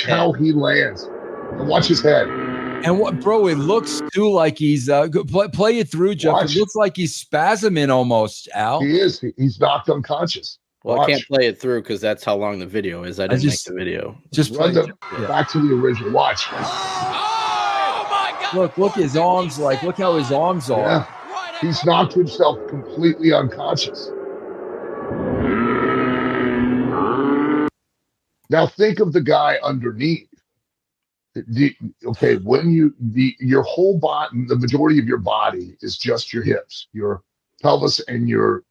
how he lands. And watch his head. And what, bro, it looks too like he's play it through, Jeff. It looks like he's spasming almost, Al. He is. He's knocked unconscious. Well, I can't play it through because that's how long the video is. I didn't make the video. Just run back to the original. Watch. Oh my God. Look his arms look how his arms are. Yeah. He's knocked himself completely unconscious. Now think of the guy underneath. When your whole body, the majority of your body is just your hips, your pelvis, and your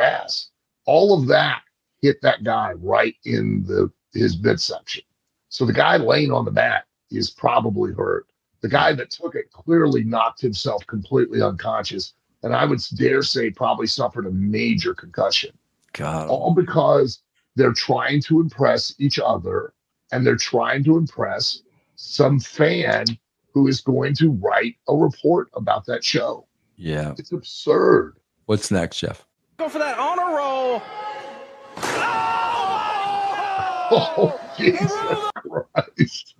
ass. All of that hit that guy right in his midsection. So the guy laying on the mat is probably hurt. The guy that took it clearly knocked himself completely unconscious, and I would dare say probably suffered a major concussion. God. All because they're trying to impress each other, and they're trying to impress some fan who is going to write a report about that show. Yeah. It's absurd. What's next, Jeff? Go for that honor roll. Oh, Jesus Christ.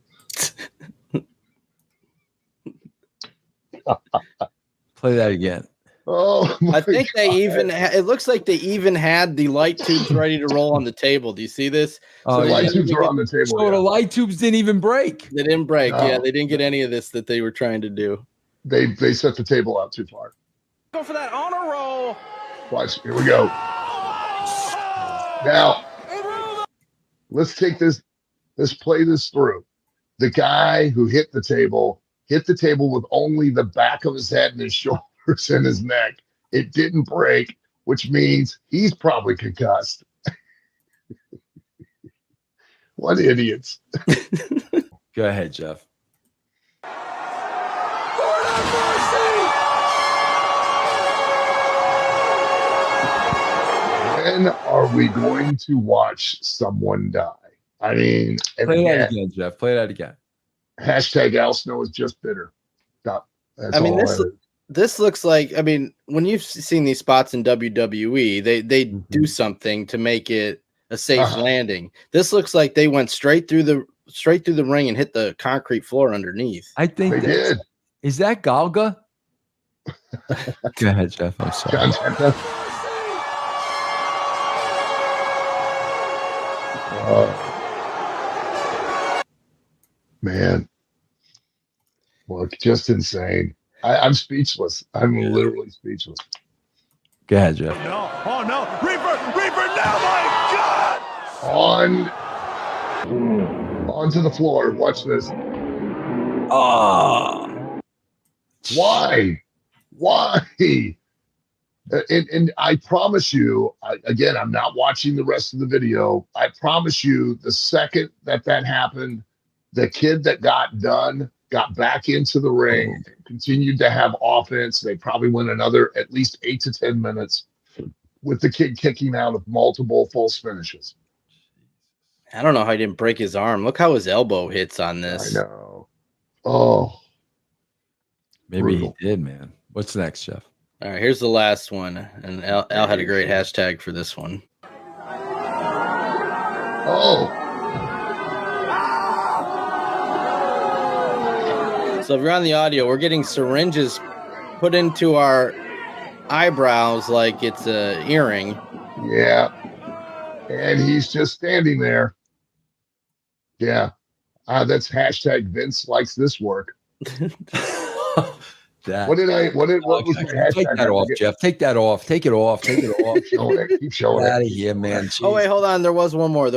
Play that again. Oh, I think God. they even it looks like they even had the light tubes ready to roll on the table. Do you see this? Oh, the light tubes are on the table. So the light tubes didn't even break. They didn't break. No. Yeah, they didn't get any of this that they were trying to do. They set the table out too far. Go for that honor roll. Watch, here we go. Now, let's take this. Let's play this through. The guy who hit the table with only the back of his head and his shoulders and his neck. It didn't break, which means he's probably concussed. What idiots. Go ahead, Jeff. When are we going to watch someone die? I mean, play that again, Jeff. Play that again. Hashtag Al Snow is just bitter. Stop. That's I mean, This looks like, I mean, when you've seen these spots in WWE, they do something to make it a safe landing. This looks like they went straight through the ring and hit the concrete floor underneath. I think they did. Is that Galga? Go ahead, Jeff. I'm sorry. Man, look, just insane. I'm speechless. I'm literally speechless. Go ahead, Jeff. No, oh no, Reaper, now, my God! Onto the floor. Watch this. Oh, why? And I promise you, again, I'm not watching the rest of the video. I promise you, the second that happened, the kid that got done got back into the ring, continued to have offense. They probably went another at least 8 to 10 minutes with the kid kicking out of multiple false finishes. I don't know how he didn't break his arm. Look how his elbow hits on this. I know. Oh. Maybe brutal. He did, man. What's next, Jeff? All right, here's the last one. And Al had a great hashtag for this one. Oh. So if you're on the audio, we're getting syringes put into our eyebrows like it's an earring. Yeah. And he's just standing there. Yeah. That's hashtag Vince likes this work. What was the hashtag? Take that off, Jeff. Take that off. Take it off. Take it off. Keep showing it. Out of here, man. Jeez. Oh, wait, hold on. There was one more.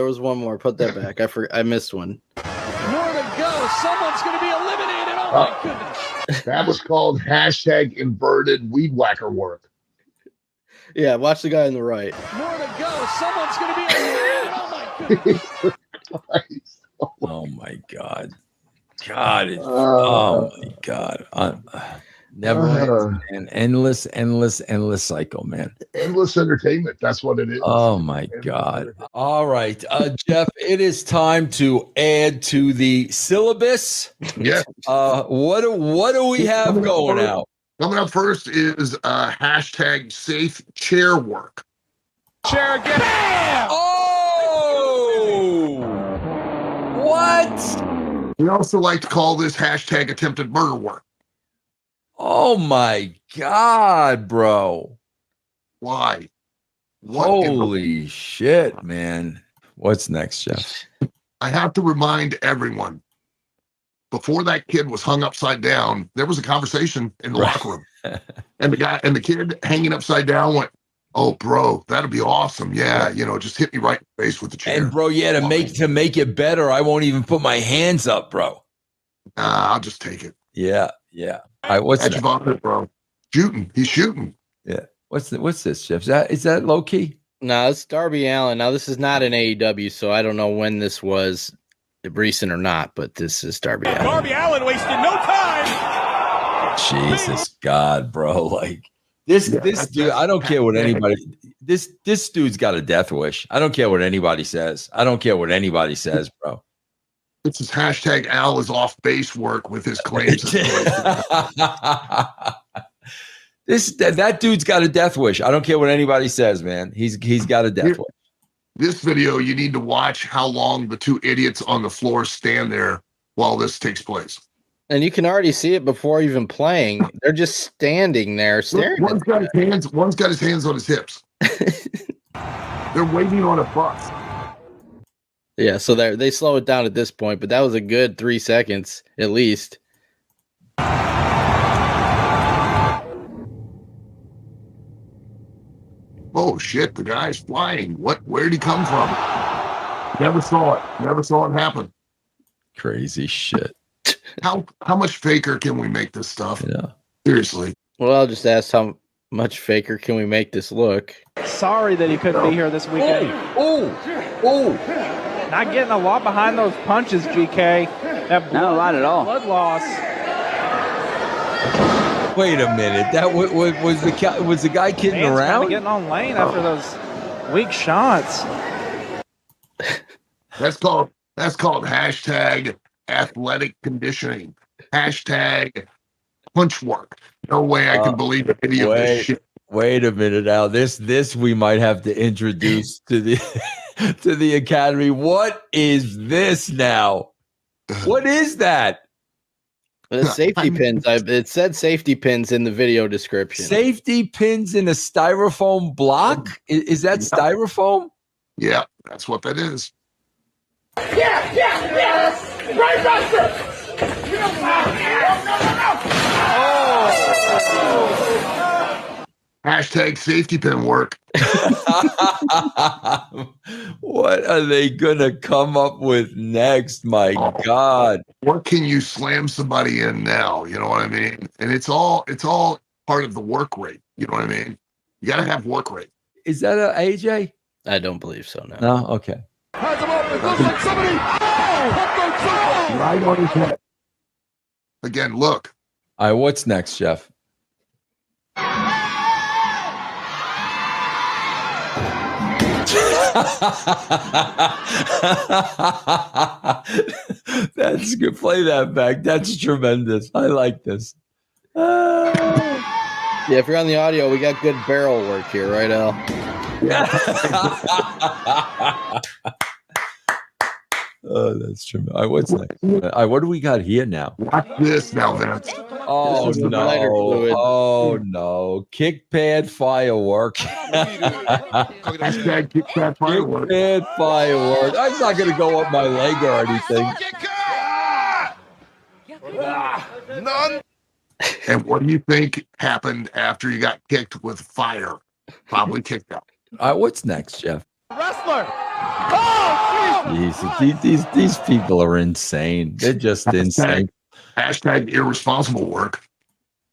Put that back. I missed one. More to go. Someone's going to be eliminated. Oh, my goodness. That was called hashtag inverted weed whacker work. Yeah, watch the guy on the right. More to go. Someone's going to be eliminated. Oh, my goodness. Oh, my God. Oh, my God. Never ends, endless cycle, man. Endless entertainment. That's what it is. Oh my God. All right. Jeff, it is time to add to the syllabus. Yeah. What do we have going out? Coming up first is hashtag safe chair work. Chair again. Oh, what? We also like to call this hashtag attempted murder work. Oh my God, bro. Why? Holy shit, man. What's next, Jeff? I have to remind everyone, before that kid was hung upside down, there was a conversation in the locker room. And the kid hanging upside down went, "Oh, bro, that'd be awesome. Yeah, just hit me right in the face with the chair." And bro, to make it better, I won't even put my hands up, bro. Nah, I'll just take it. Yeah. All right, what's that, bro? Shooting. He's shooting. Yeah. What's this, Jeff? Is that low key? No, it's Darby Allin. Now this is not an AEW, so I don't know when this was recent or not, but this is Darby Allin. Darby Allin wasted no time. Jesus God, bro. Like this dude, I don't care what anybody this dude's got a death wish. I don't care what anybody says. Bro. This is hashtag Al is off base work with his claims. That dude's got a death wish. I don't care what anybody says, man. He's got a death wish. This video, you need to watch how long the two idiots on the floor stand there while this takes place. And you can already see it before even playing. They're just standing there staring. One's got his hands on his hips. They're waiting on a bus. Yeah, so they slow it down at this point, but that was a good 3 seconds at least. Oh shit, the guy's flying. Where'd he come from? Never saw it happen. Crazy shit. How much faker can we make this stuff? Yeah. Seriously. Well, I'll just ask how much faker can we make this look? Sorry that he couldn't be here this weekend. Not getting a lot behind those punches, GK. Not a lot at all. Blood loss. Wait a minute. That was the guy kidding around? Getting on lane after those weak shots. That's called hashtag athletic conditioning. Hashtag punch work. No way I can believe any of this shit. Wait a minute now. This we might have to introduce to the to the Academy. What is this now? What is that? The safety pins. It said safety pins in the video description. Safety pins in a styrofoam block? Is that styrofoam? Yeah, that's what that is. Yes! Right, Buster! Hashtag safety pin work. What are they gonna come up with next? My God. What can you slam somebody in now? You know what I mean? And it's all part of the work rate. You know what I mean? You gotta have work rate. Is that a AJ? I don't believe so. No. No? Okay. Has him up. It looks like somebody. Right on his head. Again, look. All right, what's next, Jeff? That's good. Play that back. That's tremendous. I like this. Yeah, if you're on the audio, we got good barrel work here, right, Al? Oh, that's true. All right, what's next? All right, what do we got here now? Watch this now, Vince. Oh, no. Oh, no. Kick pad firework. Hashtag kick pad firework. Kick pad firework. I'm not going to go up my leg or anything. None. And what do you think happened after you got kicked with fire? Probably kicked out. All right, what's next, Jeff? Wrestler. Oh, Jeez, these people are insane. They're just insane. Hashtag irresponsible work.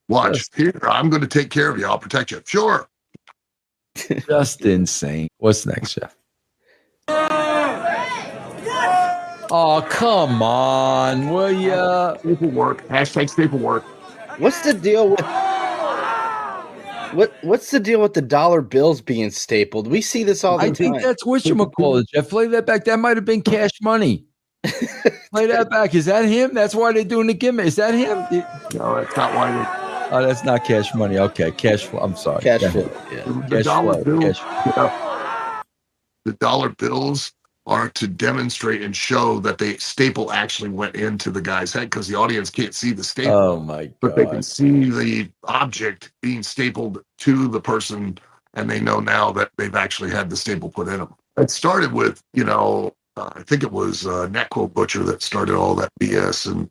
Watch here. I'm going to take care of you. I'll protect you. Sure. Just insane. What's next, Jeff? Oh, come on, will ya? Staple work. Hashtag staple work. What's the deal with what's the deal with the dollar bills being stapled? We see this all the time. I think that's whatchamacallit, Jeff. Play that back. That might have been Cash Money. Play that back. Is that him? That's why they're doing the gimmick. Is that him? No, that's not why they. Oh, that's not Cash Money. Okay, Cash Flow. I'm sorry. Cash Flow. Yeah. The dollar bills. The dollar bills are to demonstrate and show that the staple actually went into the guy's head because the audience can't see the staple. Oh my God! But they can see the object being stapled to the person, and they know now that they've actually had the staple put in them. It started with, I think it was Netquote Butcher that started all that BS, and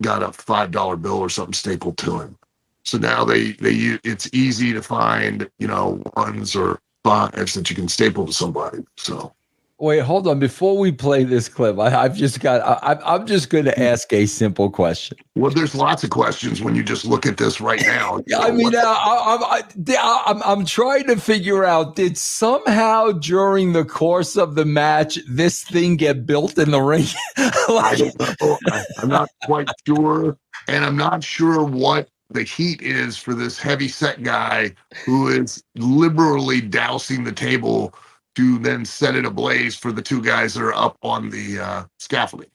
got a $5 bill or something stapled to him. So now it's easy to find ones or fives that you can staple to somebody. So wait, hold on. Before we play this clip, I'm just going to ask a simple question. Well, there's lots of questions when you just look at this right now. I mean, I'm trying to figure out, did somehow during the course of the match, this thing get built in the ring? I don't know. I'm not quite sure. And I'm not sure what the heat is for this heavy set guy who is liberally dousing the table to then set it ablaze for the two guys that are up on the scaffolding.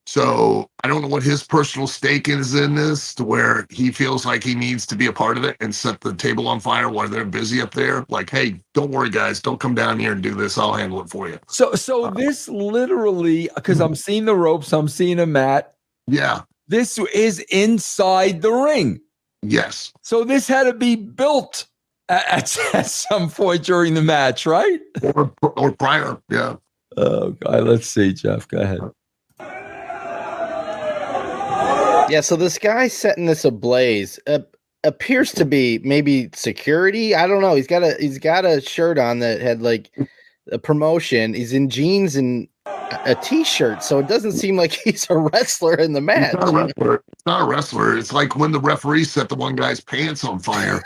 So I don't know what his personal stake is in this, to where he feels like he needs to be a part of it and set the table on fire while they're busy up there. Like, hey, don't worry, guys, don't come down here and do this. I'll handle it for you. So this literally, because I'm seeing the ropes, I'm seeing a mat. Yeah. This is inside the ring. Yes. So this had to be built at some point during the match, right? Or prior, yeah. Oh, God. Let's see, Jeff. Go ahead. Yeah, so this guy setting this ablaze appears to be maybe security. I don't know. He's got a shirt on that had like a promotion. He's in jeans and a t-shirt, so it doesn't seem like he's a wrestler in the match. It's not a wrestler. It's like when the referee set the one guy's pants on fire.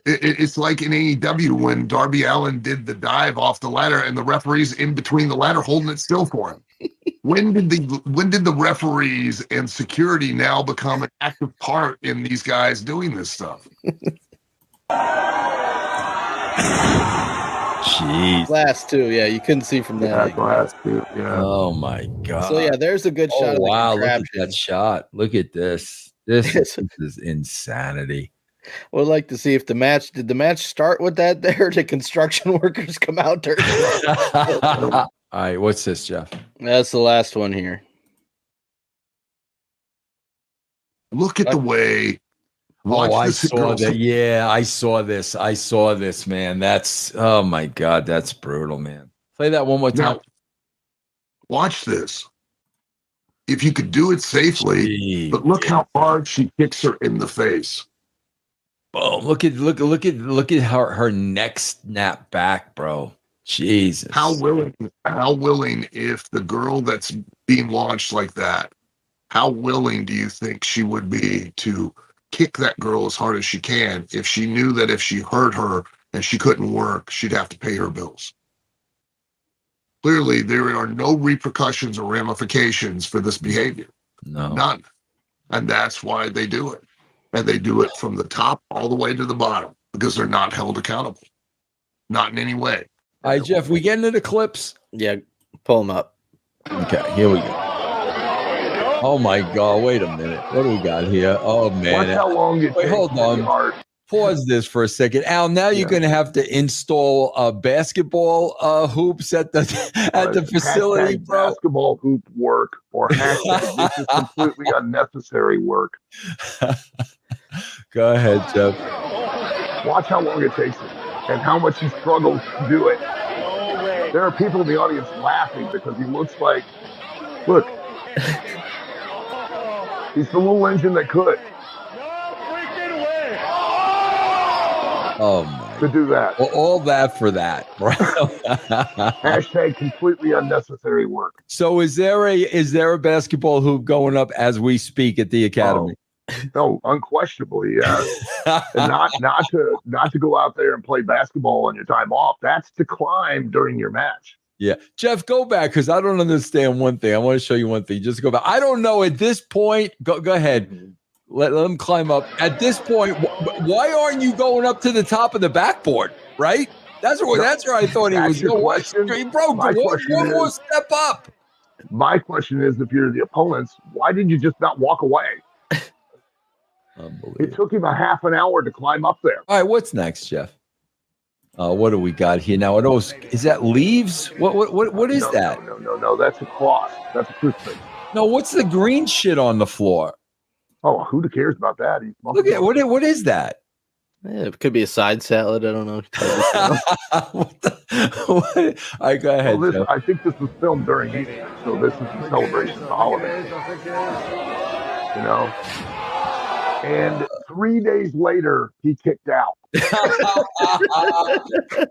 It's like in AEW when Darby Allin did the dive off the ladder and the referee's in between the ladder holding it still for him. When did the referees and security now become an active part in these guys doing this stuff? Jeez. Last two, yeah, you couldn't see from that. Yeah, last two, yeah. Oh my God. So yeah, there's a good shot of the wow, look at contraption. that shot. Look at this. This is insanity. We'd like to see if did the match start with that there? Did construction workers come out during All right, what's this, Jeff? That's the last one here. Look at the way. Watch I this saw girl. that. Yeah, I saw this. I saw this, man. That's oh my God, that's brutal, man. Play that one more time. Now, watch this. If you could do it safely, but look how hard she kicks her in the face. Boom! Look at her neck snap back, bro. Jesus. How willing if the girl that's being launched like that, how willing do you think she would be to kick that girl as hard as she can if she knew that if she hurt her and she couldn't work, she'd have to pay her bills? Clearly, there are no repercussions or ramifications for this behavior. No. None. And that's why they do it. And they do it from the top all the way to the bottom because they're not held accountable. Not in any way. All right, Jeff, we getting into the clips? Yeah, pull them up. Okay, here we go. Oh my God, wait a minute. What do we got here? Oh man. Watch how long it takes. Hold on. Pause this for a second. Al, now you're going to have to install basketball hoops at the facility, bro. Basketball hoop work or hashtag this is completely unnecessary work. Go ahead, Jeff. Watch how long it takes him and how much he struggles to do it. There are people in the audience laughing because he looks like, look, he's the little engine that could. Oh my. To do that. Well, all that for that, bro. Hashtag completely unnecessary work. So is there a basketball hoop going up as we speak at the academy? No, unquestionably, yeah. And not to go out there and play basketball on your time off. That's to climb during your match. Yeah. Jeff, go back because I don't understand one thing. I want to show you one thing. Just go back. I don't know at this point. Go ahead. Let them climb up. At this point, why aren't you going up to the top of the backboard? Right? That's where I thought he was going. Bro, one more step up. My question is, if you're the opponents, why did you just not walk away? It took him a half an hour to climb up there. All right, what's next, Jeff? What do we got here now? Is that leaves? What is that? No. That's a cross. That's a crucifix. No, what's the green shit on the floor? Oh, who cares about that? Look at what is that? Yeah, it could be a side salad. I don't know. All right, go ahead. Well, I think this was filmed during Easter, so this is a celebration of the holiday. You know? And 3 days later, he kicked out.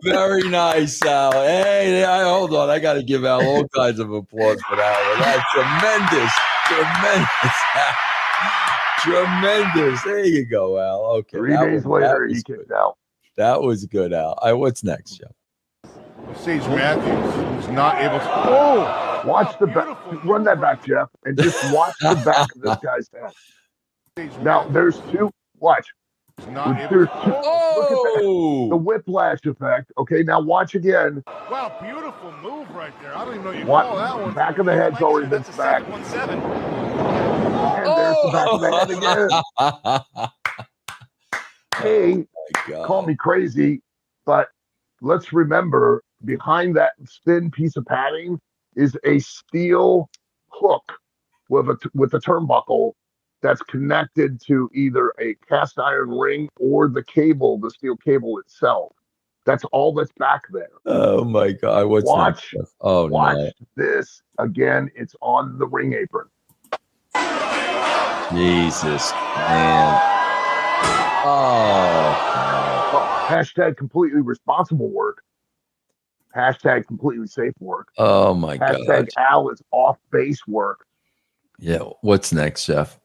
Very nice, Al. Hey, hold on. I got to give Al all kinds of applause for that one. That's tremendous. There you go, Al. Okay. 3 days later, he kicked out. That was good, Al. All right, what's next, Jeff? Sage Matthews is not able to. Oh! Watch the back. Run that back, Jeff, and just watch the back of this guy's head. Now, there's two. Watch. There's two. Oh! Look at that. The whiplash effect. Okay, now watch again. Wow, beautiful move right there. I don't even know you call that one. Back of the head's already been smacked. And there's the back of the head again. Hey, call me crazy, but let's remember behind that thin piece of padding is a steel hook with a turnbuckle that's connected to either a cast iron ring or the steel cable itself. That's all that's back there. Oh my God! Watch no. this again. It's on the ring apron. Jesus, man. Oh. Hashtag completely responsible work. Hashtag completely safe work. Oh my God. Hashtag Al is off base work. Yeah. What's next, Jeff?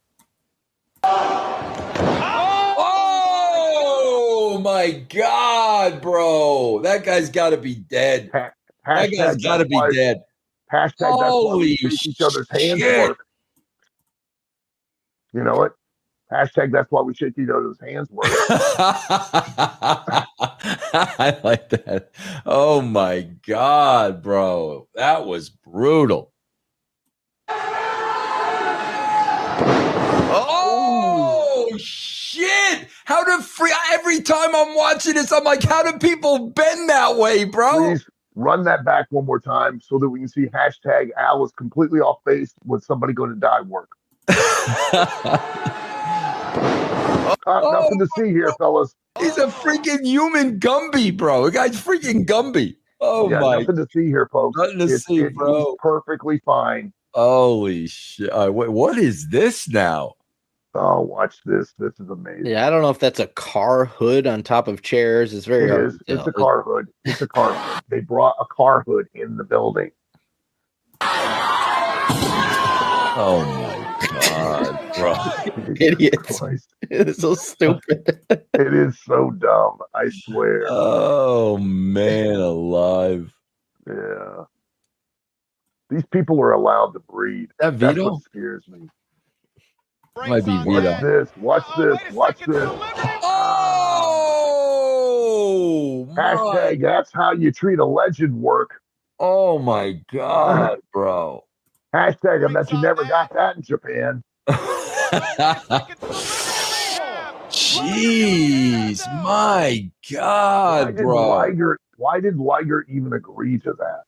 Oh my God, bro. That guy's got to be dead. That guy's got to be dead. Hashtag holy each other's hands work. You know what? Hashtag that's why we shake each other's hands work. I like that. Oh my God, bro. That was brutal. Oh shit. How do every time I'm watching this, I'm like, how do people bend that way, bro? Please run that back one more time so that we can see hashtag Al is completely off base with somebody going to die work. Nothing to see here, fellas. He's a freaking human Gumby, bro. The guy's freaking Gumby. Oh yeah, my. Nothing to see here, folks. Nothing to see, bro. He's perfectly fine. Holy shit. What is this now? Oh, watch this. This is amazing. Yeah, I don't know if that's a car hood on top of chairs. It's very hard to tell. It's a car hood. It's a car hood. They brought a car hood in the building. Oh my God, bro. Idiots. It's so stupid. It is so dumb. I swear. Oh man, alive. Yeah. These people are allowed to breed. That Vito? That's what scares me. Might be Vito. Watch this. Oh! Hashtag that's how you treat a legend work. Oh my God, bro. Hashtag I bet you never got that in Japan. Jeez, my God, bro. Why did Liger even agree to that?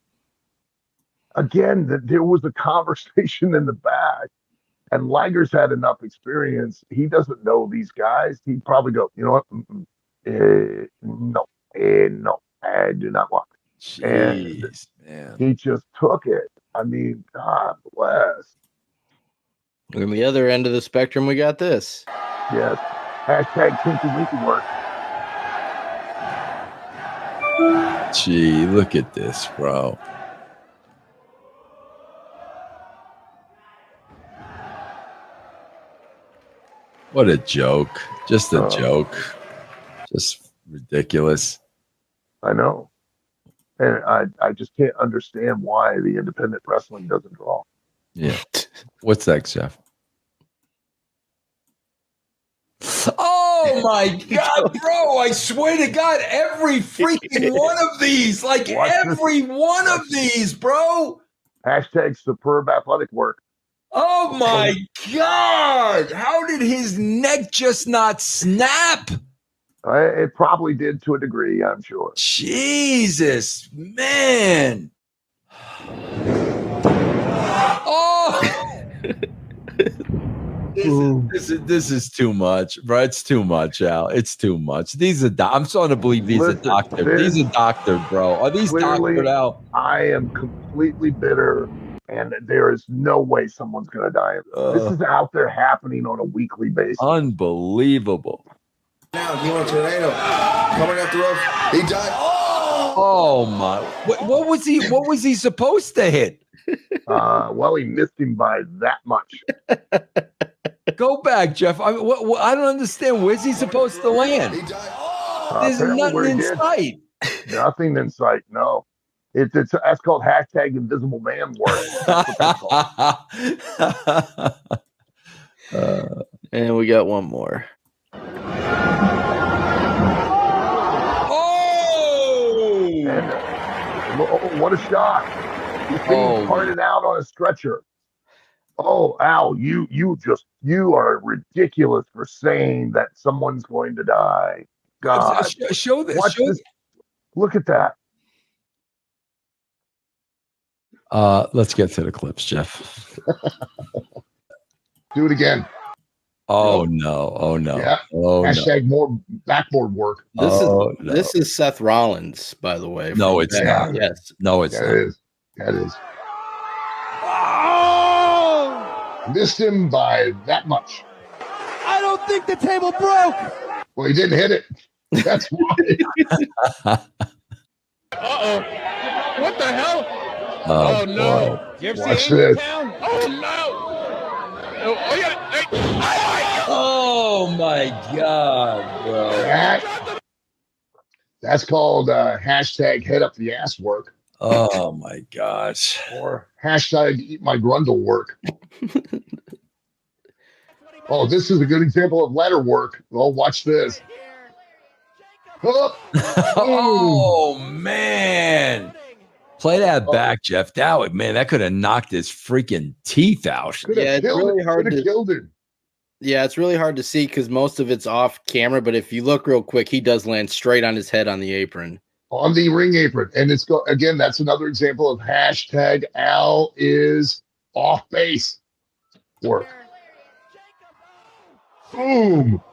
Again, there was a conversation in the back, and Liger's had enough experience. He doesn't know these guys. He'd probably go, you know what? No, I do not want. Jeez, man. He just took it. I mean, God bless. On the other end of the spectrum, we got this. Yes. Hashtag Tinky Winky work. Gee, look at this, bro. What a joke. Just a joke. Just ridiculous. I know. And I just can't understand why the independent wrestling doesn't draw. Yeah. What's that, Jeff? Oh my God, bro. I swear to God, every freaking one of these, like every one of these, bro. Hashtag superb athletic work. Oh my God. How did his neck just not snap? It probably did to a degree, I'm sure. Jesus, man. Oh. This is too much, bro. It's too much, Al. It's too much. These are I'm starting to believe these are doctored. These are doctored, bro. Are these doctored, Al? I am completely bitter, and there is no way someone's going to die. This is out there happening on a weekly basis. Unbelievable. Now he went tornado coming off the rope. He died. Oh my! What was he supposed to hit? Well, he missed him by that much. Go back, Jeff. I don't understand. Where's he supposed to land? There's nothing in sight. Nothing in sight. No, that's called hashtag invisible man work. That's what And we got one more. And, what a shot! He's being carted out on a stretcher. Oh, Al, you are ridiculous for saying that someone's going to die. God, show this. Look at that. Let's get to the clips, Jeff. Do it again. Oh no! Oh no! Yeah. Oh, hashtag more backboard work. This is Seth Rollins, by the way. No, it's not. Yes. No, it's not. It is. That is. Missed him by that much. I don't think the table broke. Well, he didn't hit it. That's why. What the hell? Oh no! Watch this. Oh no! Oh my God, bro! That's called hashtag head up the ass work. Oh my gosh! Or hashtag eat my grundle work. Oh, this is a good example of ladder work. Well, watch this. Oh, oh man. Play that back, Jeff. That could have knocked his freaking teeth out. Yeah, it's really hard to killed him. Yeah, it's really hard to see because most of it's off camera. But if you look real quick, he does land straight on his head on the apron. On the ring apron. And it's again, that's another example of hashtag Al is off base work. Boom.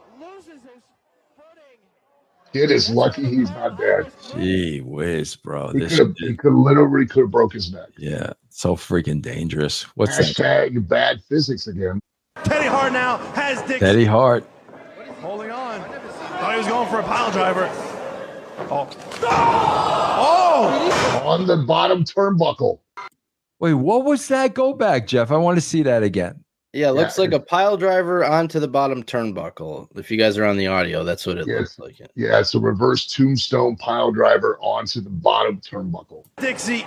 Kid is lucky he's not dead. Gee whiz, bro. He could literally broke his neck. Yeah, so freaking dangerous. What's hashtag that? Bad physics again. Teddy Hart now has Dixie. Teddy Hart. Holding on. Thought he was going for a pile driver. Oh. On the bottom turnbuckle. Wait, what was that? Go back, Jeff. I want to see that again. Yeah, it looks like a pile driver onto the bottom turnbuckle. If you guys are on the audio, that's what it looks like. Yeah, it's a reverse tombstone pile driver onto the bottom turnbuckle. Dixie.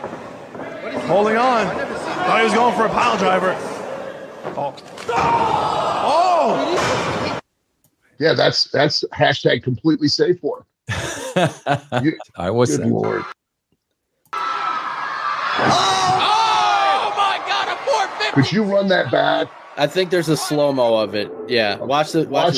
Holding on. Thought he was going for a pile driver. Oh. Yeah, that's hashtag completely safe work. I was good Lord. Oh my God, a 450. Could you run that back? I think there's a slow-mo of it. Yeah, watch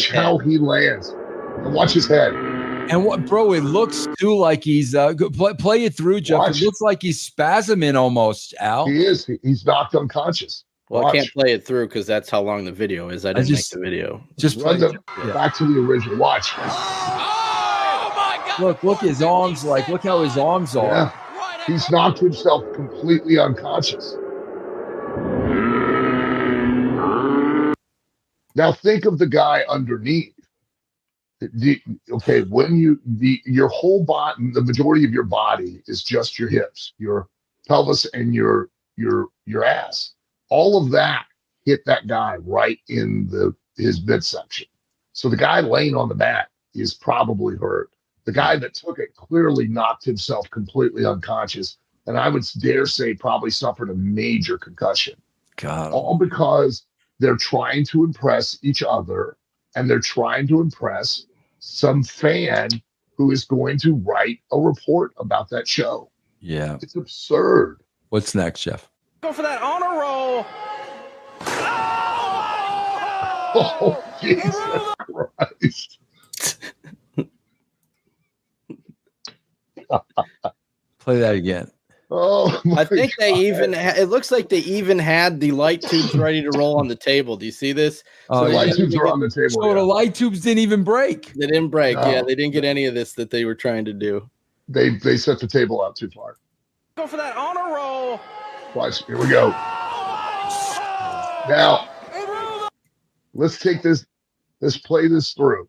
how he lands. And watch his head. And what, bro? It looks too like he's play it through, Jeff. It looks like he's spasming almost, Al. He is. He's knocked unconscious. Well, I can't play it through because that's how long the video is. I didn't make the video. Just run back to the original. Watch. Oh my God. Look his arms. Look how his arms are. Yeah. He's knocked himself completely unconscious. Now think of the guy underneath. When your whole body, the majority of your body is just your hips, your pelvis, and your ass. All of that hit that guy right in his midsection. So the guy laying on the mat is probably hurt. The guy that took it clearly knocked himself completely unconscious, and I would dare say probably suffered a major concussion. God. All because they're trying to impress each other, and they're trying to impress some fan who is going to write a report about that show. Yeah. It's absurd. What's next, Jeff? Go for that honor roll. Oh, Jesus Christ. Play that again. Oh, I think God. they even it looks like they even had the light tubes ready to roll on the table. Do you see this? So the light tubes are on the table. So the light tubes didn't even break. They didn't break. No. Yeah, they didn't get any of this that they were trying to do. They set the table out too far. Go for that honor roll. Watch, here we go. Now, let's take this. Let's play this through.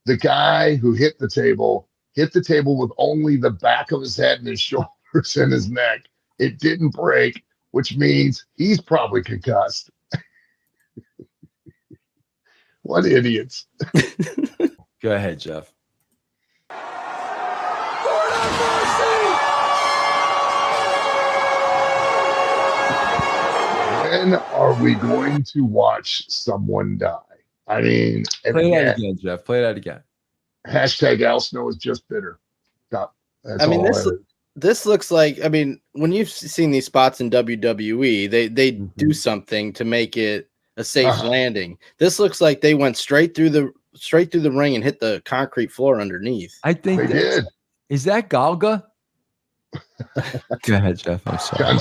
The guy who hit the table with only the back of his head and his shoulders and his neck. It didn't break, which means he's probably concussed. What idiots. Go ahead, Jeff. When are we going to watch someone die? I mean, Play that again, Jeff. Play that again. Hashtag Al Snow is just bitter. This looks like, when you've seen these spots in WWE, they do something to make it a safe landing. This looks like they went straight through the ring and hit the concrete floor underneath. I think they did. Is that Galga? Go ahead, Jeff. I'm sorry.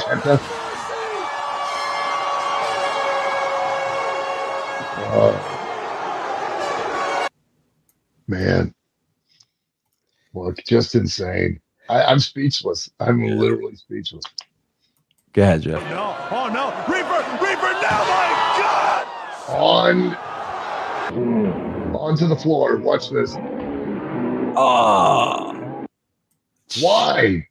Man, look, just insane. I'm speechless. I'm literally speechless. Go ahead, Jeff. No. Oh, no. Reaper, no, my God. Onto the floor. Watch this. Oh. Why?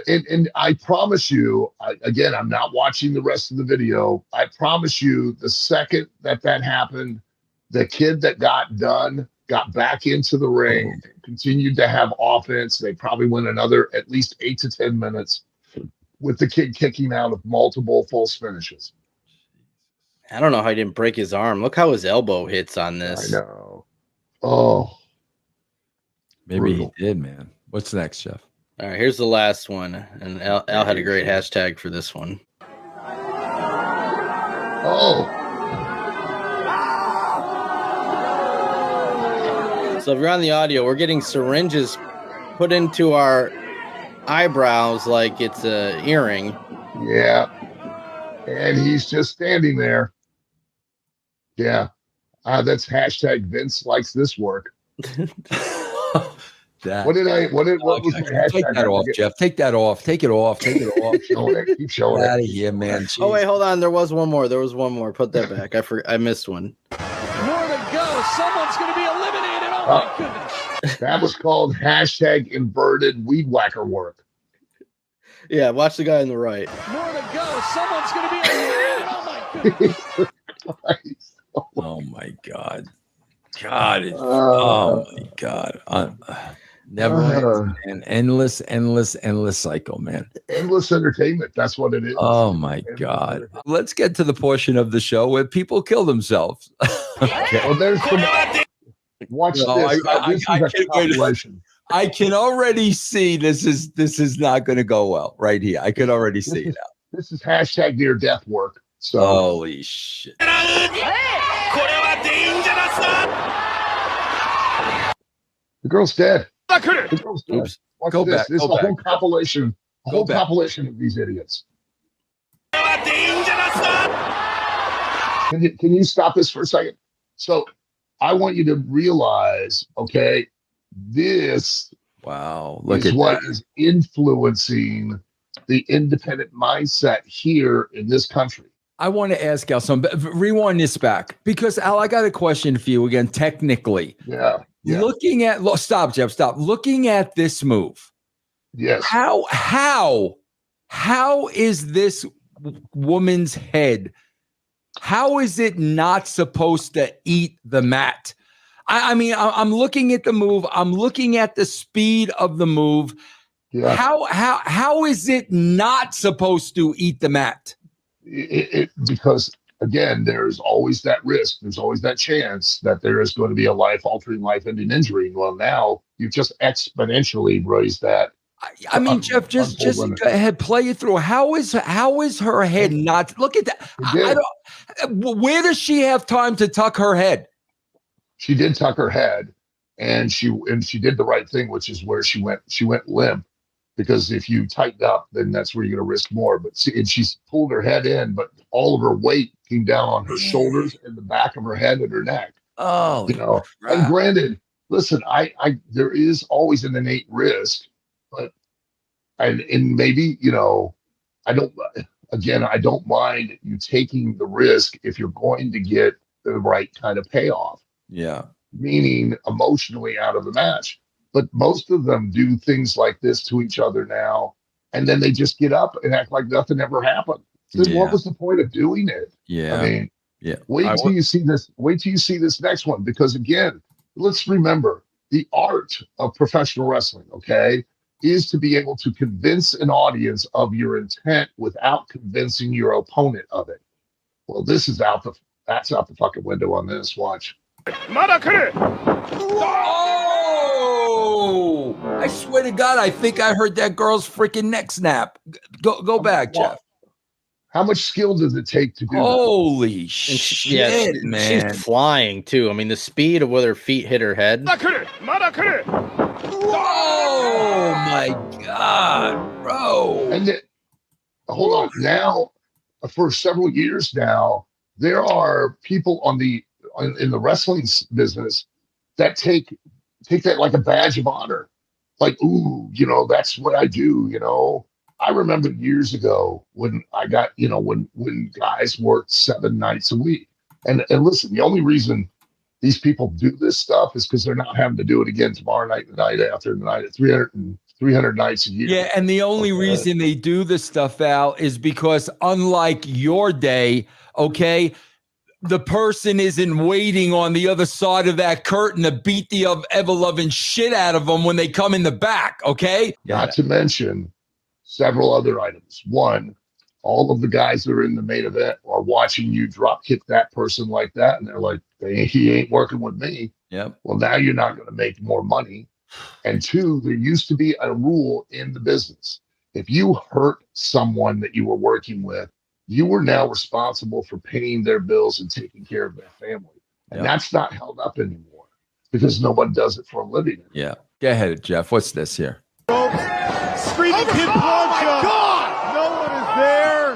And I promise you, again, I'm not watching the rest of the video. I promise you, the second that happened, the kid that got done got back into the ring, continued to have offense. They probably went another at least 8 to 10 minutes with the kid kicking out of multiple false finishes. I don't know how he didn't break his arm. Look how his elbow hits on this. I know. Oh. Maybe Brutal. he did, man. What's next, Jeff? All right, here's the last one. And Al had a great hashtag for this one. Oh. So if you're on the audio, we're getting syringes put into our eyebrows like it's a earring. Yeah. And he's just standing there. Yeah. That's hashtag Vince likes this work. What was my hashtag? Take that off, Jeff. Take that off. Take it off. Take it off. Keep showing it. Out of here, man. Jeez. Oh, wait, hold on. There was one more. Put that back. I missed one. More to go. Someone's going to be eliminated. Oh, my goodness. That was called hashtag inverted weed whacker work. Yeah, watch the guy on the right. More to go. Someone's going to be eliminated. Oh, my goodness. Oh my God. Oh my God. Never an endless cycle, man. Endless entertainment. That's what it is. Oh my God. Let's get to the portion of the show where people kill themselves. Okay. Well, there's some. Watch this. This is a compilation. I can already see this is not going to go well right here. I can already see it now. This is hashtag near death work. So holy shit. The girl's dead. The girl's dead. Oops. Watch Go this. back. This Go is a back. whole compilation. A whole Go back. compilation of these idiots. Can you stop this for a second? So I want you to realize, okay, this Look is at what that. is influencing the independent mindset here in this country. I want to ask Al something. Rewind this back because Al, I got a question for you again. Technically, looking at stop, Jeff. Stop. Looking at this move. Yes. How is this woman's head? How is it not supposed to eat the mat? I mean, I'm looking at the move. I'm looking at the speed of the move. Yeah. How is it not supposed to eat the mat? Because again, there's always that risk. There's always that chance that there is going to be a life-altering, life-ending injury. Well, now you've just exponentially raised that. I mean, Jeff, just go ahead, play it through. How is her head not? Look at that. Where does she have time to tuck her head? She did tuck her head, and she did the right thing, which is where she went limp. Because if you tighten up, then that's where you're going to risk more. But she's pulled her head in, but all of her weight came down on her shoulders and the back of her head and her neck. Oh, crap. And granted, listen, there is always an innate risk, but and maybe I don't mind you taking the risk if you're going to get the right kind of payoff. Yeah, meaning emotionally out of the match. But most of them do things like this to each other now, and then they just get up and act like nothing ever happened. Then what was the point of doing it? Yeah. I mean, wait till you see this. Wait till you see this next one, because again, let's remember the art of professional wrestling. Okay, is to be able to convince an audience of your intent without convincing your opponent of it. Well, that's out the fucking window on this. Watch. Oh! I swear to God, I think I heard that girl's freaking neck snap. Go back, Jeff. How much skill does it take to do Holy shit, man. She's flying, too. I mean, the speed of where her feet hit her head. Oh, my God, bro. And hold on. Now, for several years now, there are people in the wrestling business that take that like a badge of honor. Like, ooh, that's what I do, I remember years ago when I got, when guys worked 7 nights a week. And listen, the only reason these people do this stuff is because they're not having to do it again tomorrow night, the night after, the night at 300 nights a year. Yeah, and the only reason they do this stuff, Al, is because unlike your day, okay, the person isn't waiting on the other side of that curtain to beat the ever-loving shit out of them when they come in the back, okay? Not to mention several other items. One, all of the guys that are in the main event are watching you drop kick that person like that, and they're like, he ain't working with me. Yep. Well, now you're not going to make more money. And two, there used to be a rule in the business. If you hurt someone that you were working with, you were now responsible for paying their bills and taking care of their family. And that's not held up anymore because no one does it for a living anymore. Yeah. Go ahead, Jeff. What's this here? Screaming pin punch. Oh my God! No one is there.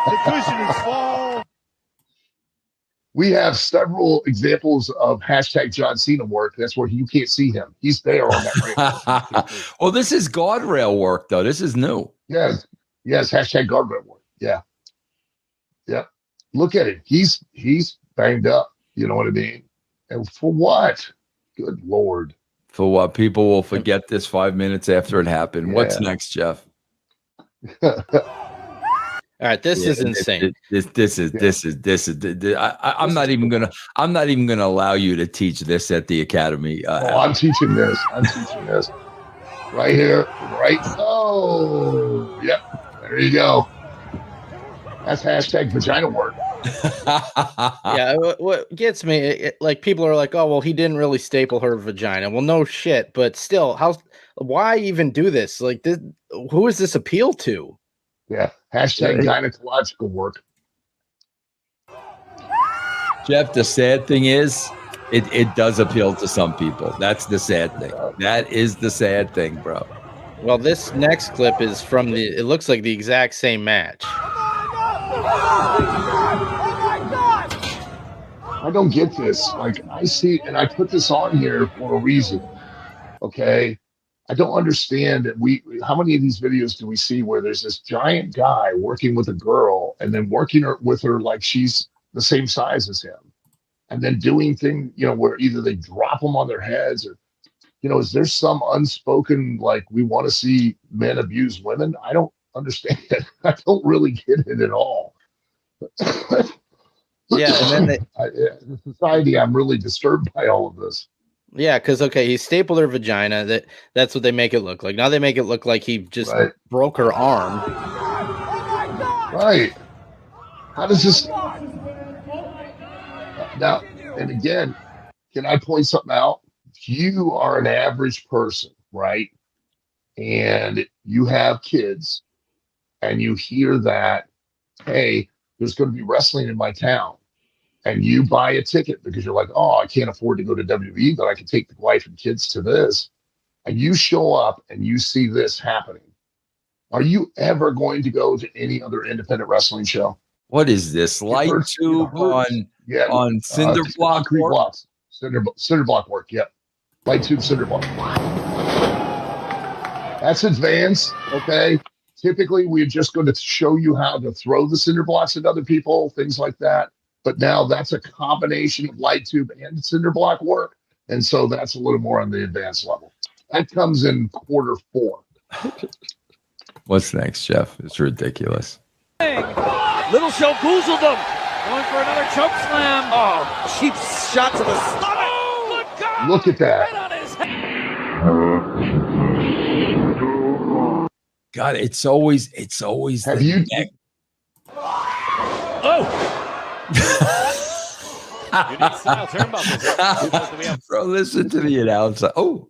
The cushion is fall. We have several examples of hashtag John Cena work. That's where you can't see him. He's there on that ring. Well, this is guardrail work, though. This is new. Yes. Hashtag guardrail work. Yeah. Look at it. He's banged up. You know what I mean? And for what? Good Lord. For what? People will forget this 5 minutes after it happened. What's next, Jeff? All right, this is insane. I'm not even gonna allow you to teach this at the academy. I'm teaching this. Right here, right. Oh, yep. There you go. That's hashtag vagina work. Yeah, what gets me, like people are like, oh, well, he didn't really staple her vagina. Well, no shit, but still, why even do this? Like, who is this appeal to? Yeah, hashtag gynecological work. Jeff, the sad thing is, it does appeal to some people. That's the sad thing. That is the sad thing, bro. Well, this next clip is from it looks like the exact same match. I don't get this. Like, I see, and I put this on here for a reason. Okay. I don't understand that how many of these videos do we see where there's this giant guy working with a girl and then working with her like she's the same size as him, and then doing things, where either they drop them on their heads or, is there some unspoken, like, we want to see men abuse women? I don't understand it. I don't really get it at all. Yeah, and then the society, I'm really disturbed by all of this. Yeah, because he stapled her vagina. That's what they make it look like. Now they make it look like he just broke her arm. Right. How does this now? And again, can I point something out? If you are an average person, right, and you have kids, and you hear that, hey, there's going to be wrestling in my town. And you buy a ticket because you're like, oh, I can't afford to go to WWE, but I can take the wife and kids to this. And you show up and you see this happening. Are you ever going to go to any other independent wrestling show? What is this? Light tube on cinder block work? Blocks. Cinder block work, yep. Light tube cinder block. That's advanced, okay? Typically, we're just going to show you how to throw the cinder blocks at other people, things like that. But now that's a combination of light tube and cinder block work. And so that's a little more on the advanced level. That comes in quarter 4. What's next, Jeff? It's ridiculous. Little Show goozled him. Going for another choke slam. Oh, cheap shot to the stomach. Oh, God. Look at that. Right on his head. God, it's always Have you neck. Oh. Unique style turnbuckles. Bro, listen to the announcer. Oh.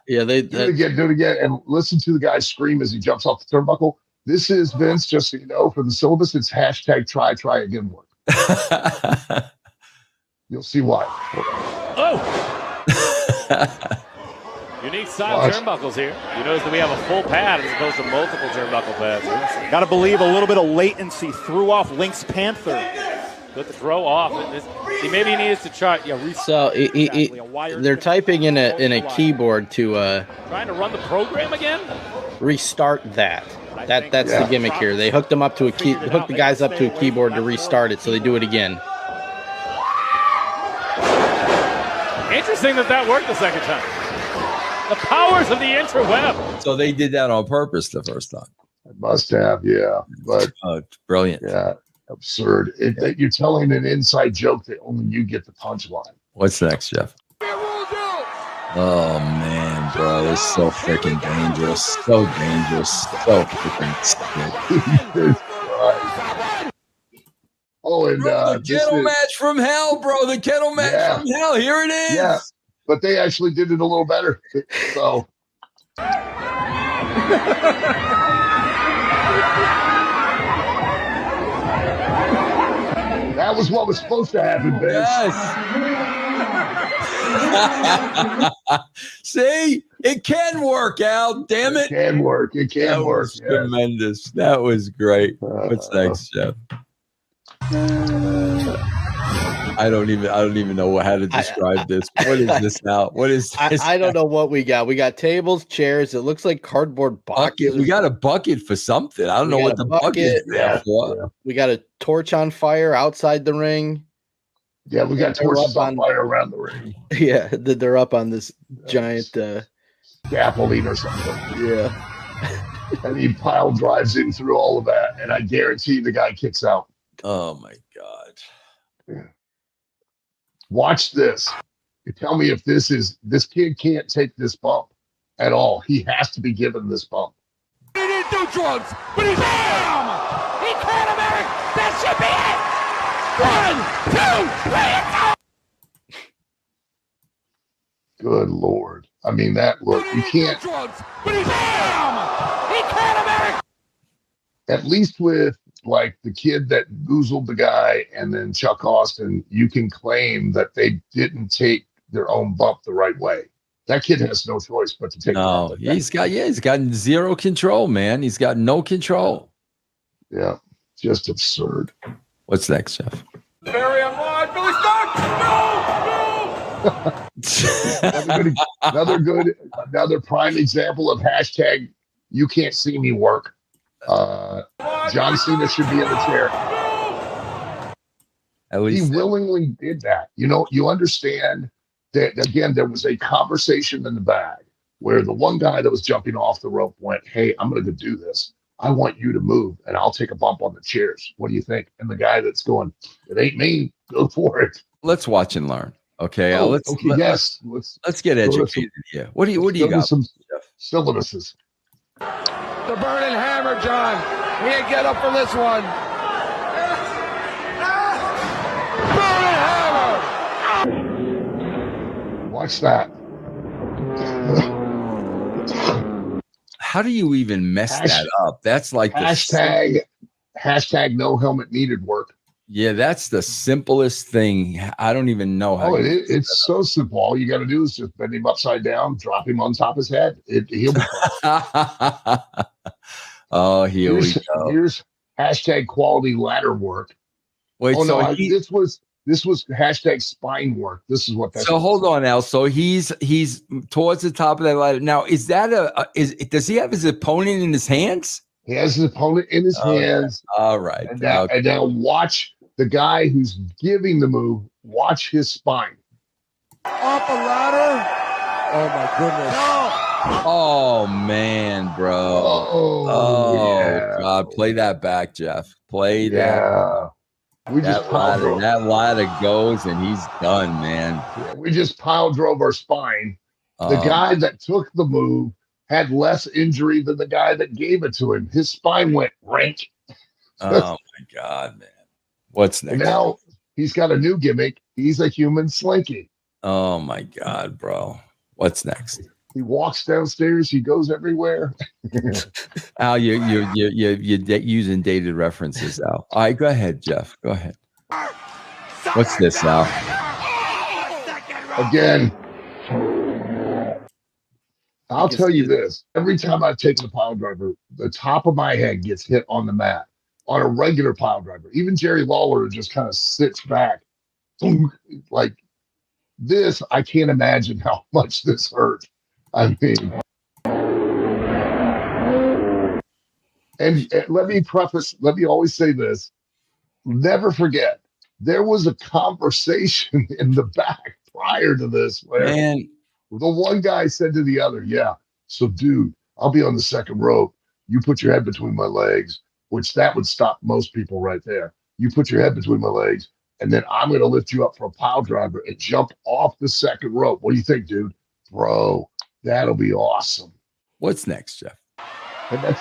Yeah, do it again, and listen to the guy scream as he jumps off the turnbuckle. This is, Vince, just so you know, for the syllabus, it's hashtag try again work. You'll see why. Oh. Unique style turnbuckles here. You notice that we have a full pad as opposed to multiple turnbuckle pads. Got to believe a little bit of latency threw off Link's Panther. Good to throw off. Maybe he needs to try. So they're typing in a keyboard to trying to run the program again. Restart that. That's the gimmick here. They hooked them up to hooked the guys up to a keyboard to restart it, so they do it again. Interesting that worked the second time. The powers of the interweb. So they did that on purpose the first time. It must have, yeah. But it's brilliant. Yeah, absurd. You're telling an inside joke that only you get the punchline. What's next, Jeff? Oh man, bro, it's so freaking dangerous. So dangerous. So freaking Jesus Christ. Oh, and the kennel match from hell, bro. The kennel match from hell. Here it is. Yeah, but they actually did it a little better. So. That was what was supposed to happen, Ben. Yes. See, it can work out. Damn it. It can work. It can work. That was tremendous. That was great. What's next, Jeff? I don't even know how to describe this. What is this now? What is this? I don't know what we got. We got tables, chairs. It looks like cardboard boxes. We got a bucket for something. I don't know what the bucket is there for. Yeah. We got a torch on fire outside the ring. Yeah, we got torches on fire around the ring. Yeah, they're up on this giant scaffolding or something. Yeah. And he pile drives in through all of that, and I guarantee the guy kicks out. Oh my God. Yeah. Watch this. You tell me if this kid can't take this bump at all. He has to be given this bump. He didn't do drugs, but he's bam! He caught him, Eric. That should be it. 1, 2, 3, go. Good Lord. I mean, that look, you can't. Drugs, but he's bam! He caught him, Eric. At least with like the kid that goozled the guy and then Chuck Austin, you can claim that they didn't take their own bump the right way. That kid has no choice but to take. No, he's got zero control, man. He's got no control. Yeah, just absurd. What's next, Jeff? Barry, I'm on. Billy Stark. No. another prime example of hashtag you can't see me work. John Cena should be in the chair. At least he willingly did that. You know, you understand that, again, there was a conversation in the bag where the one guy that was jumping off the rope went, "Hey, I'm going to go do this. I want you to move, and I'll take a bump on the chairs. What do you think?" And the guy that's going, "It ain't me. Go for it." Let's watch and learn. Okay. Let's get educated here. What do you got? Some syllabuses. The burning hammer, John. He ain't get up for this one. Burning hammer. Watch that. How do you even mess that up? That's like hashtag no helmet needed work. Yeah, that's the simplest thing. I don't even know how. It's so simple. All you got to do is just bend him upside down, drop him on top of his head. He'll be fine. Oh, here we go. Here's hashtag quality ladder work. Wait, this was hashtag spine work. This is what that's. So hold on, Al. So he's towards the top of that ladder. Now, is that does he have his opponent in his hands? He has his opponent in his hands. All right. And now watch the guy who's giving the move. Watch his spine. Up a ladder. Oh my goodness. No. Oh man, bro. Oh God. Play that back, Jeff. Play that. We just that ladder goes and he's done, man. Yeah, we just pile drove our spine. The guy that took the move had less injury than the guy that gave it to him. His spine went rank. Oh my God, man. What's next? And now he's got a new gimmick. He's a human slinky. Oh my God, bro. What's next? He walks downstairs. He goes everywhere. Al, you're using dated references, Al. All right, go ahead, Jeff. Go ahead. What's this, Al? Again, I'll tell you this. Every time I've taken a pile driver, the top of my head gets hit on the mat. On a regular pile driver, even Jerry Lawler just kind of sits back. Like this, I can't imagine how much this hurt. I mean, and let me always say this. Never forget, there was a conversation in the back prior to this where the one guy said to the other, "Yeah, so dude, I'll be on the second rope. You put your head between my legs," which that would stop most people right there. "You put your head between my legs, and then I'm going to lift you up for a pile driver and jump off the second rope. What do you think, dude?" Bro, that'll be awesome. What's next, Jeff? And that's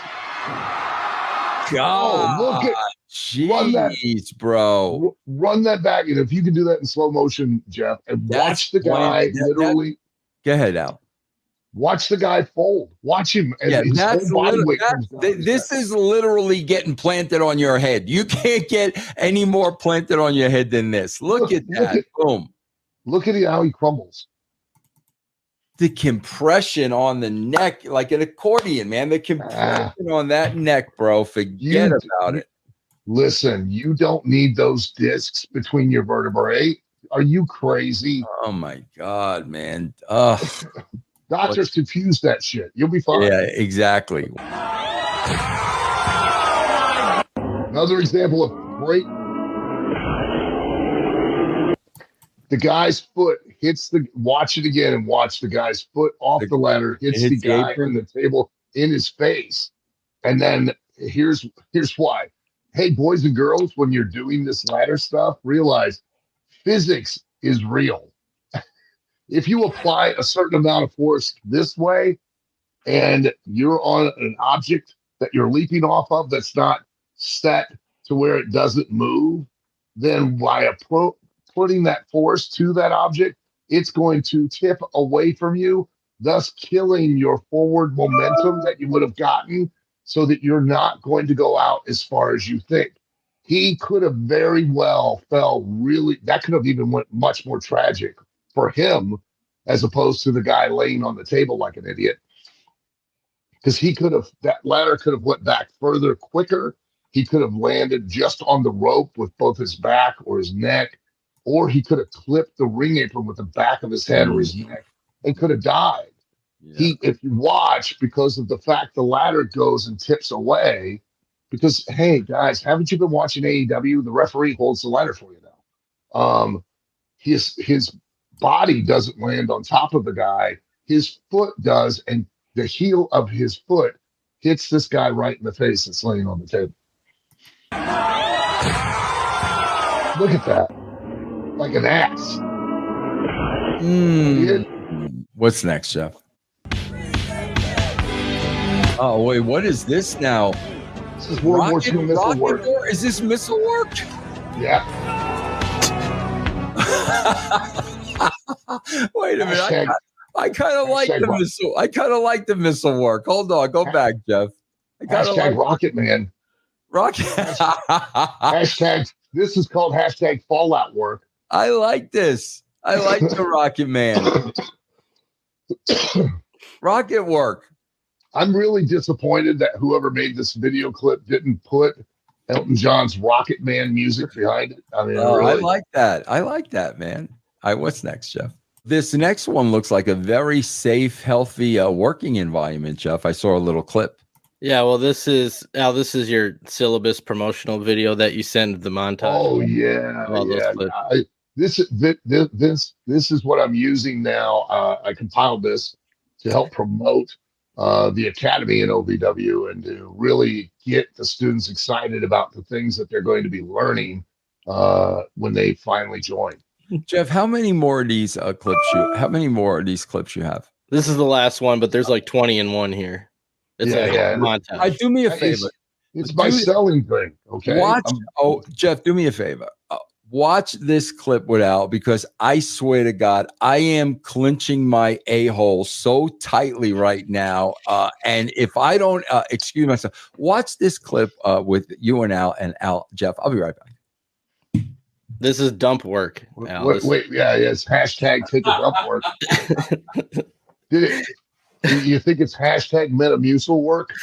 God. Look at Jeez, bro. Run that back. And if you can do that in slow motion, Jeff, and watch the guy literally. Go ahead, Al. Watch the guy fold. Watch him, and his whole body weight comes down. This is literally getting planted on your head. You can't get any more planted on your head than this. Look at that. Boom. Look at how he crumbles. The compression on the neck, like an accordion, man. The compression on that neck, bro. Forget about it. Listen, you don't need those discs between your vertebrae. Are you crazy? Oh my God, man. Doctors confuse that shit. You'll be fine. Yeah, exactly. Another example of great. The guy's foot hits watch it again and watch the guy's foot off the ladder, hits the guy on the table in his face. And then here's why. Hey, boys and girls, when you're doing this ladder stuff, realize physics is real. If you apply a certain amount of force this way and you're on an object that you're leaping off of that's not set to where it doesn't move, then by putting that force to that object, it's going to tip away from you, thus killing your forward momentum that you would have gotten so that you're not going to go out as far as you think. He could have very well that could have even went much more tragic for him as opposed to the guy laying on the table like an idiot. Because that ladder could have went back further quicker. He could have landed just on the rope with both his back or his neck, or he could have clipped the ring apron with the back of his head or his neck and could have died. Yeah. If you watch, because of the fact the ladder goes and tips away, because, hey, guys, haven't you been watching AEW? The referee holds the ladder for you now. His body doesn't land on top of the guy. His foot does, and the heel of his foot hits this guy right in the face that's laying on the table. Look at that. Like an axe. What's next, Jeff? Oh, wait, what is this now? This is World War II missile work. Is this missile work? Yeah. Wait a minute. I kind of like the missile. I kind of like the missile work. Hold on. Go back, Jeff. Hashtag Rocket Man. Rocket. Hashtag. This is called hashtag Fallout work. I like this. I like the Rocket Man. Rocket work. I'm really disappointed that whoever made this video clip didn't put Elton John's Rocket Man music behind it. I mean, I like that. I like that, man. What's next, Jeff? This next one looks like a very safe, healthy working environment, Jeff. I saw a little clip. Yeah, well, this is your syllabus promotional video that you send the montage. Oh yeah, This is what I'm using now. I compiled this to help promote the academy in OVW and to really get the students excited about the things that they're going to be learning when they finally join. Jeff, how many more of these clips you have? This is the last one, but there's like 20 in one here. It's a montage. Do me a favor. It's my selling thing. Okay. Jeff, do me a favor. Watch this clip with Al, because I swear to God, I am clinching my a-hole so tightly right now. And if I don't excuse myself, watch this clip with you and Al, Jeff. I'll be right back. This is dump work. Al. It's hashtag take a dump work. You think it's hashtag Metamucil work?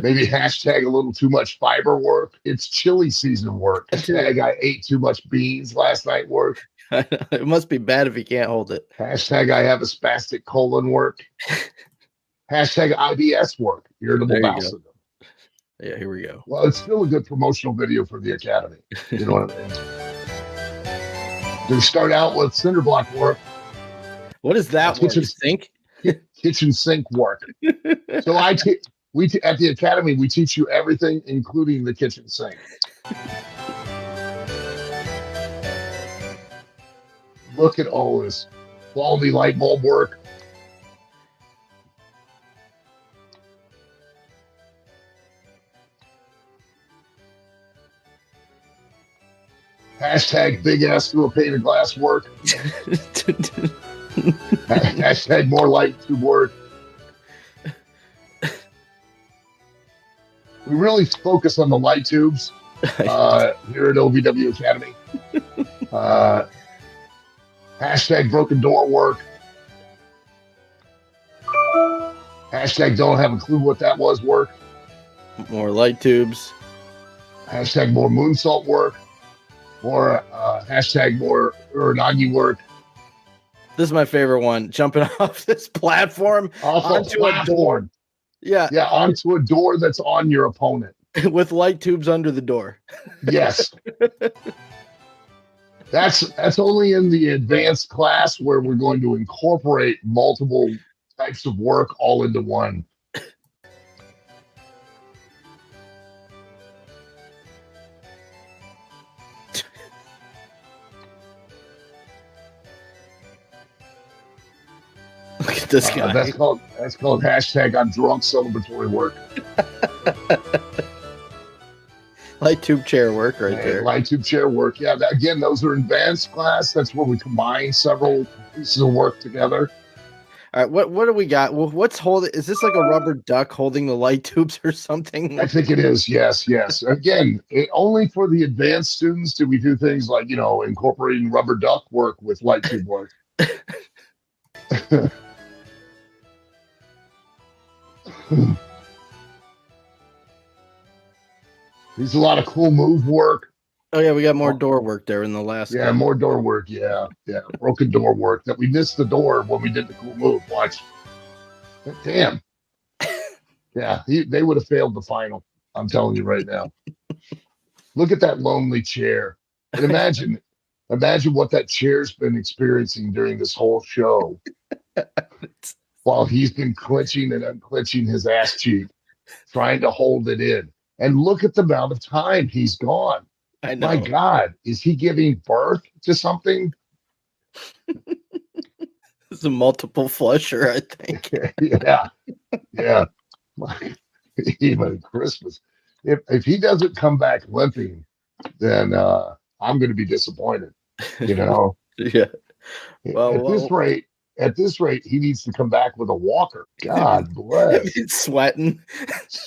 Maybe hashtag a little too much fiber work. It's chili season work. Hashtag I ate too much beans last night work. It must be bad if you can't hold it. Hashtag I have a spastic colon work. Hashtag IBS work. Irritable bowel syndrome. Yeah, here we go. Well, it's still a good promotional video for the academy. You know what I mean? They start out with cinder block work. What is that? Kitchen sink? Kitchen sink work. So at the academy, we teach you everything, including the kitchen sink. Look at all this quality light bulb work. Hashtag big ass through a pane of glass work. Hashtag more light tube work. We really focus on the light tubes here at OVW Academy. Hashtag broken door work. Hashtag don't have a clue what that was work. More light tubes. Hashtag more moonsault work. More hashtag more Uranagi work. This is my favorite one. Jumping off this platform onto a door. Yeah, onto a door that's on your opponent with light tubes under the door. Yes. That's only in the advanced class where we're going to incorporate multiple types of work all into one. Look at this guy. That's called hashtag I'm drunk celebratory work. Light tube chair work there. Light tube chair work. Yeah, again, those are advanced class. That's where we combine several pieces of work together. All right, what do we got? Well, what's holding? Is this like a rubber duck holding the light tubes or something? I think it is. Yes. Again, only for the advanced students do we do things like, incorporating rubber duck work with light tube work. There's a lot of cool move work. Oh yeah, we got more door work there in the last. Yeah, more door work. Yeah. Broken door work that we missed the door when we did the cool move. Watch. Damn. Yeah, they would have failed the final. I'm telling you right now. Look at that lonely chair. And imagine what that chair's been experiencing during this whole show. While he's been clenching and unclenching his ass cheek, trying to hold it in. And look at the amount of time he's gone. I know. My God, is he giving birth to something? It's a multiple flusher, I think. Yeah. Even Christmas. If he doesn't come back limping, then I'm going to be disappointed. Yeah. Well, at this rate, he needs to come back with a walker. God bless. He's sweating.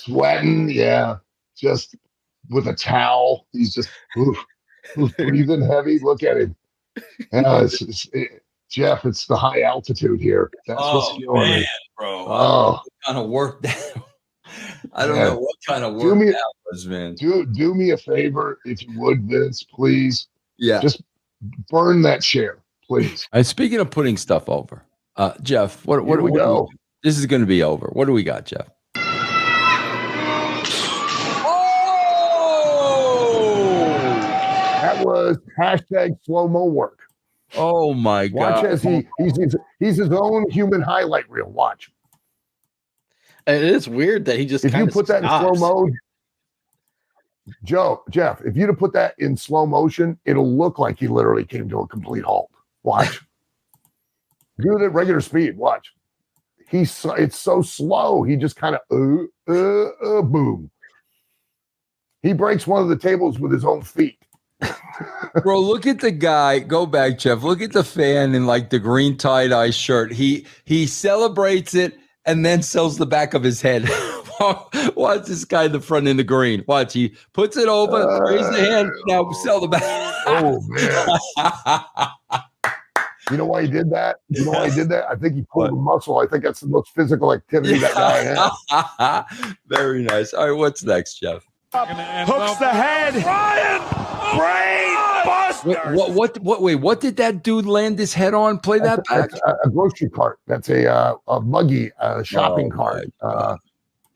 Yeah. Just with a towel. He's just breathing heavy. Look at him. Jeff, it's the high altitude here. That's what's killing me. Bro. What kind of work that? I don't know what kind of work that was, man. Do me a favor, if you would, Vince, please. Yeah. Just burn that chair, please. Speaking of putting stuff over, Jeff, what do we go? This is going to be over. What do we got, Jeff? That was hashtag slow-mo work. Oh my God! Watch as he's his own human highlight reel. Watch. It is weird that he just. If you put that in slow mo, Jeff, if you'd have put that in slow motion, it'll look like he literally came to a complete halt. Watch. Do it at regular speed. Watch. It's so slow. He just kind of boom. He breaks one of the tables with his own feet. Bro, look at the guy. Go back, Jeff. Look at the fan in like the green tie-dye shirt. He celebrates it and then sells the back of his head. Watch this guy in the front in the green. Watch, he puts it over, raise the hand. Now sell the back. Oh man. You know why he did that? I think he pulled a muscle. I think that's the most physical activity that guy has. Very nice. All right, what's next, Jeff? Hooks the head. Brain buster. What did that dude land his head on? Play that back. A grocery cart. That's a buggy shopping cart.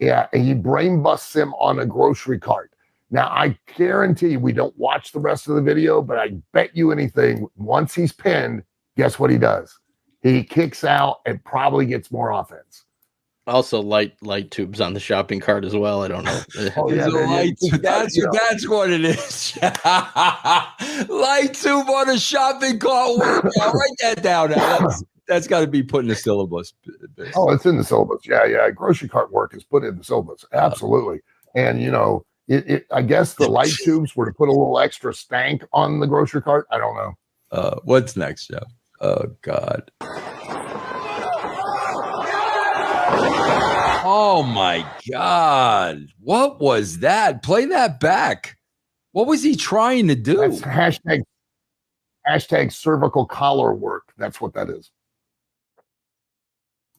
And he brain busts him on a grocery cart. Now, I guarantee we don't watch the rest of the video, but I bet you anything, once he's pinned, guess what he does? He kicks out and probably gets more offense. Also, light tubes on the shopping cart as well. I don't know. That's what it is. Light tube on a shopping cart workout. Write that down. That's got to be put in the syllabus. Oh, it's in the syllabus. Yeah. Grocery cart work is put in the syllabus. Absolutely. And, I guess the light tubes were to put a little extra stank on the grocery cart. I don't know. What's next, Jeff? Oh God. Oh my God. What was that? Play that back. What was he trying to do? That's hashtag cervical collar work. That's what that is.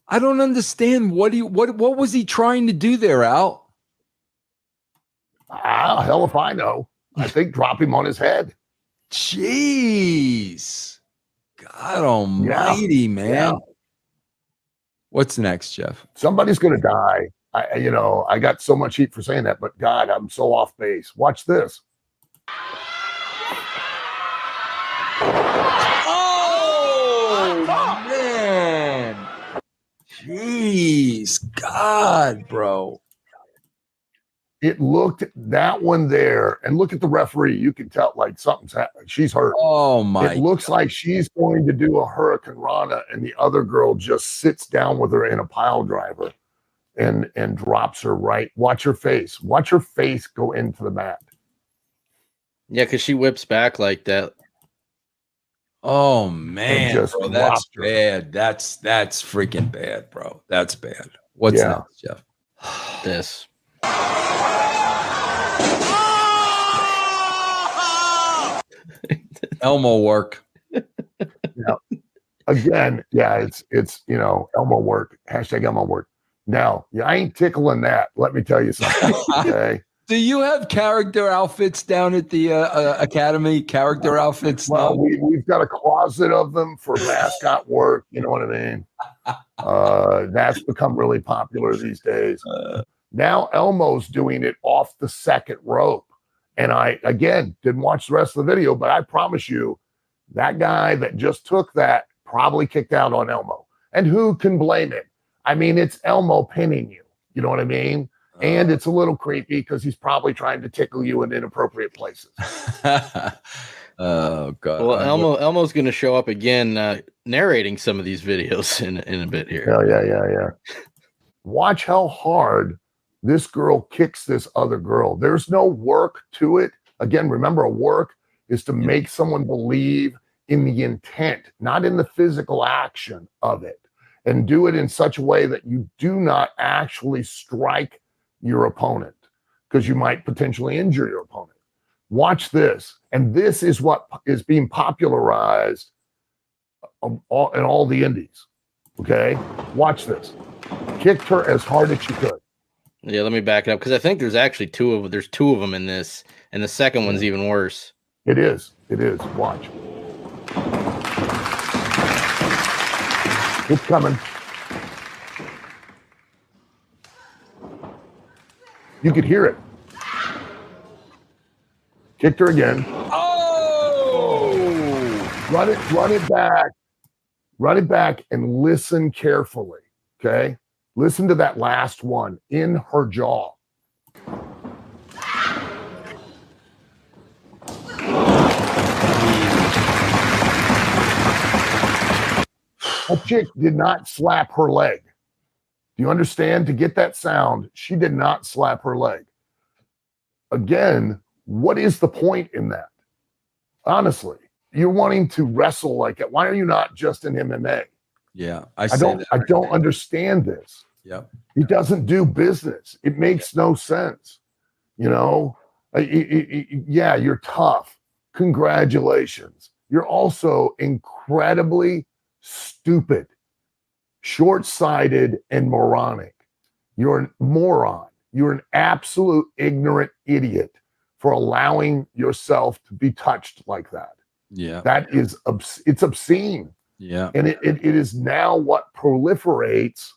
I don't understand. What was he trying to do there, Al? Hell if I know. I think drop him on his head. Jeez. God almighty, man. Yeah. What's next, Jeff? Somebody's going to die. I got so much heat for saying that, but God, I'm so off base. Watch this. Oh, man. Jeez. God, bro. It looked that one there, and look at the referee. You can tell like something's happening. She's hurt. Oh my! It looks like she's going to do a Hurricane Rana, and the other girl just sits down with her in a pile driver, and drops her right. Watch her face. Watch her face go into the mat. Yeah, because she whips back like that. Oh man, bro, that's bad. That's freaking bad, bro. That's bad. What's next, Jeff? This. Elmo work. Yeah. Again, yeah, it's Elmo work. Hashtag Elmo work. Now, I ain't tickling that. Let me tell you something. Okay. Do you have character outfits down at the academy? Character outfits? Well, we've got a closet of them for mascot work. You know what I mean? That's become really popular these days. Now Elmo's doing it off the second rope. And I, again, didn't watch the rest of the video, but I promise you, that guy that just took that probably kicked out on Elmo. And who can blame him? I mean, it's Elmo pinning you. You know what I mean? And it's a little creepy because he's probably trying to tickle you in inappropriate places. Oh, God. Well, Elmo's going to show up again narrating some of these videos in a bit here. Yeah. Watch how hard this girl kicks this other girl. There's no work to it. Again, remember, a work is to make someone believe in the intent, not in the physical action of it, and do it in such a way that you do not actually strike your opponent because you might potentially injure your opponent. Watch this. And this is what is being popularized in all the indies. Okay? Watch this. Kicked her as hard as she could. Yeah, let me back it up because I think there's actually two of them in this, and the second one's even worse. It is. Watch. It's coming. You could hear it. Kicked her again. Oh! Run it back. Run it back and listen carefully. Okay? Listen to that last one in her jaw. That chick did not slap her leg. Do you understand? To get that sound, she did not slap her leg. Again, what is the point in that? Honestly, you're wanting to wrestle like that. Why are you not just in MMA? Yeah, I don't understand this. Yeah, he doesn't do business. It makes no sense. Yeah, you're tough. Congratulations. You're also incredibly stupid, short-sighted, and moronic. You're a moron. You're an absolute ignorant idiot for allowing yourself to be touched like that. Yeah, that is it's obscene. Yeah, and it is now what proliferates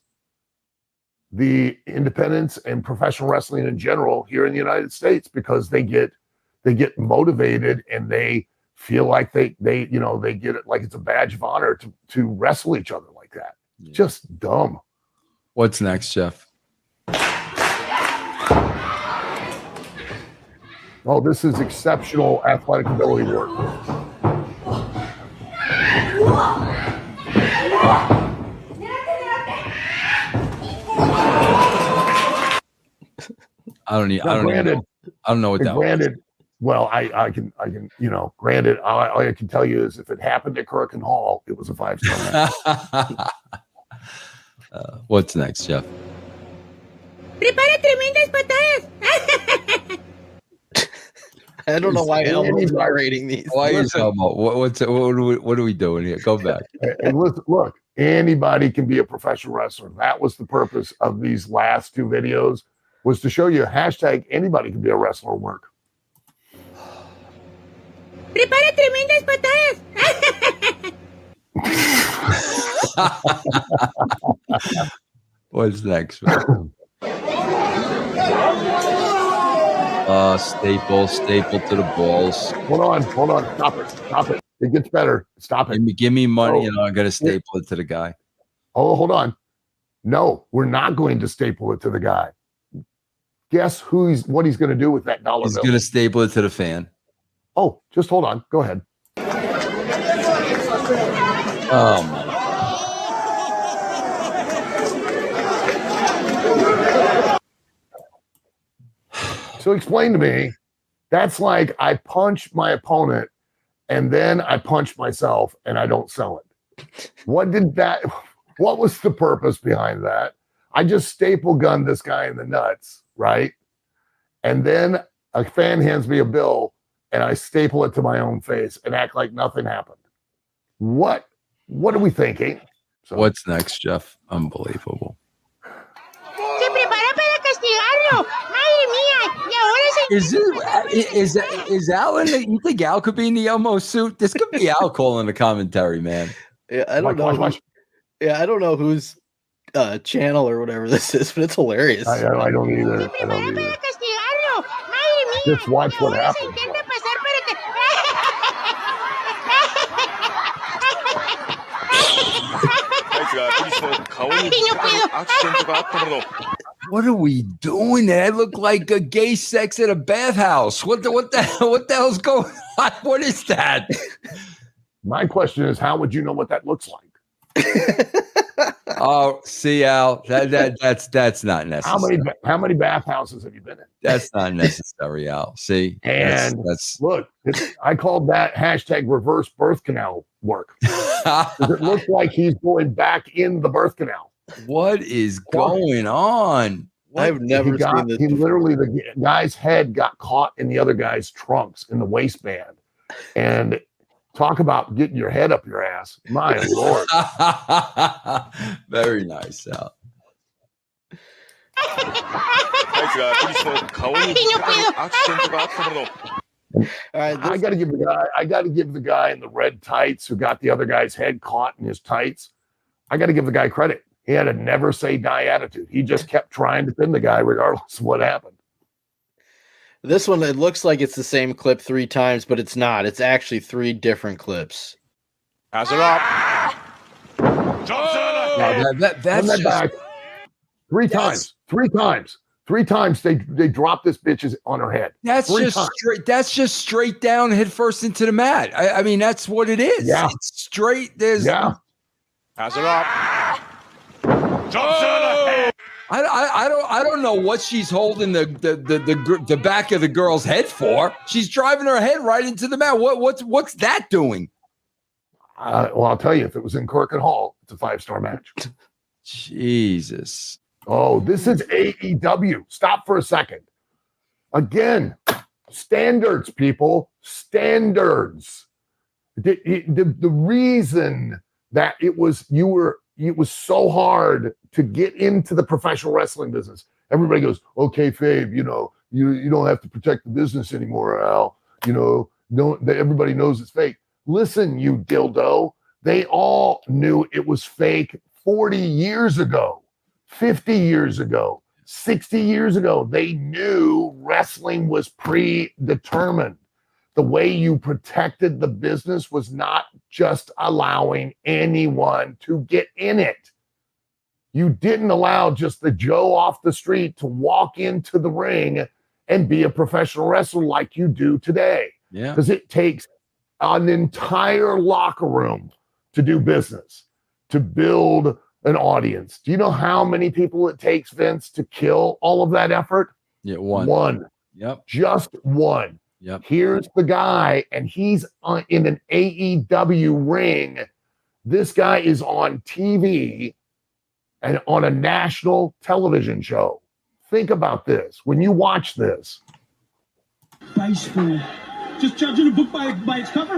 the independents and professional wrestling in general here in the United States, because they get motivated and they feel like they get it like it's a badge of honor to wrestle each other like that. Yeah. Just dumb. What's next, Jeff? Oh, this is exceptional athletic ability work. I don't even know I don't know what that granted, well, I can, granted, all I can tell you is if it happened at Kirk and Hall, it was a 5-star match. What's next, Jeff? Prepara tremendas patadas. I don't know why Elmo's narrating these. Why is Elmo? What are we doing here? Go back. And look, anybody can be a professional wrestler. That was the purpose of these last 2 videos, was to show you hashtag anybody can be a wrestler work. Prepara tremendas patadas. What's next? Staple to the balls. Hold on. Stop it. It gets better. Stop it. Give me money, I got to staple it to the guy. Oh, hold on. No, we're not going to staple it to the guy. Guess what he's going to do with that dollar He's bill? going to staple it to the fan. Oh, just hold on. Go ahead. Oh, my. So explain to me, that's like I punch my opponent and then I punch myself and I don't sell it. What was the purpose behind that? I just staple gunned this guy in the nuts, right? And then a fan hands me a bill and I staple it to my own face and act like nothing happened. What are we thinking? So, what's next, Jeff? Unbelievable. Se prepara para castigarlo. Madre mía. Y ahora Is Al in the, you think Al could be in the Elmo suit? This could be Al calling the commentary, man. Yeah, I don't know. Yeah, I don't know whose channel or whatever this is, but it's hilarious. I don't either. Just watch what happens. What are we doing? I look like a gay sex at a bathhouse. What the hell's going on? What is that? My question is, how would you know what that looks like? Oh, see, Al, that's not necessary. How many bathhouses have you been in? That's not necessary, Al. See, and look, I called that hashtag reverse birth canal work. It looks like he's going back in the birth canal. What is going on? I've never seen this. He literally, the guy's head got caught in the other guy's trunks in the waistband, and talk about getting your head up your ass. My Lord. Very nice, Al. I got to give the guy in the red tights who got the other guy's head caught in his tights. I got to give the guy credit. He had a never say die attitude. He just kept trying to pin the guy regardless of what happened. This one, it looks like it's the same clip 3 times, but it's not. It's actually 3 different clips. Pass it up. That's just, back. 3 times. 3 times. 3 times they dropped this bitch on her head. That's just straight down head first into the mat. I mean, that's what it is. Yeah. It's straight. Pass it up. I don't know what she's holding the back of the girl's head for. She's driving her head right into the mat. What's that doing? Well, I'll tell you, if it was in Cork and Hall, it's a 5-star match. Jesus. Oh, this is AEW. Stop for a second. Again, standards, people. Standards. The reason that it was so hard to get into the professional wrestling business. Everybody goes, okay, Fabe, you don't have to protect the business anymore, Al. Everybody knows it's fake. Listen, you dildo. They all knew it was fake 40 years ago, 50 years ago, 60 years ago. They knew wrestling was predetermined. The way you protected the business was not just allowing anyone to get in it. You didn't allow just the Joe off the street to walk into the ring and be a professional wrestler like you do today. Yeah. Because it takes an entire locker room to do business, to build an audience. Do you know how many people it takes, Vince, to kill all of that effort? Yeah, one. Yep. Just one. Yep. Here's the guy, and he's in an AEW ring. This guy is on TV and on a national television show. Think about this. When you watch this. Baseball. Just judging a book by its cover?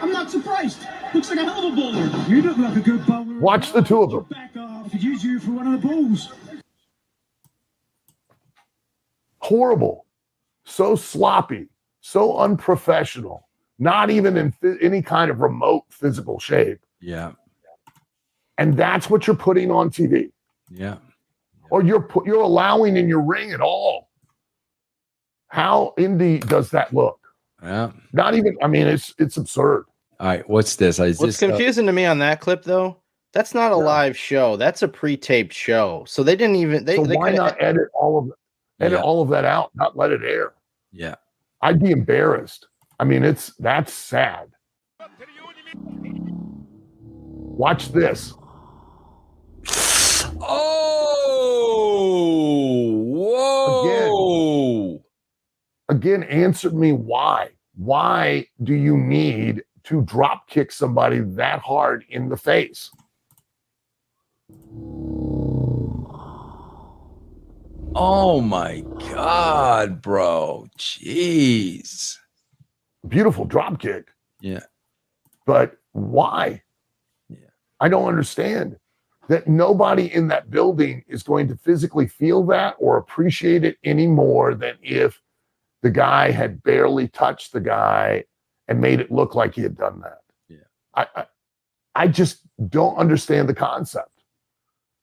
I'm not surprised. Looks like a hell of a bowler. You look like a good bowler. Watch the two of them. I could use you for one of the balls. Horrible. So sloppy. So unprofessional. Not even in any kind of remote physical shape. Yeah. And that's what you're putting on TV. Yeah. Or you're allowing in your ring at all. How indie does that look? Yeah. Not even, I mean, it's absurd. All right, what's this? What's confusing to me on that clip, though? That's not a live show. That's a pre-taped show. So they didn't even. They why not edit all of that out? Not let it air. Yeah, I'd be embarrassed. I mean, that's sad. Watch this. Oh, whoa! Again, answer me why. Why do you need to drop kick somebody that hard in the face? Oh my God, bro. Jeez. Beautiful drop kick. Yeah. But why? Yeah. I don't understand that nobody in that building is going to physically feel that or appreciate it any more than if the guy had barely touched the guy and made it look like he had done that. Yeah. I just don't understand the concept.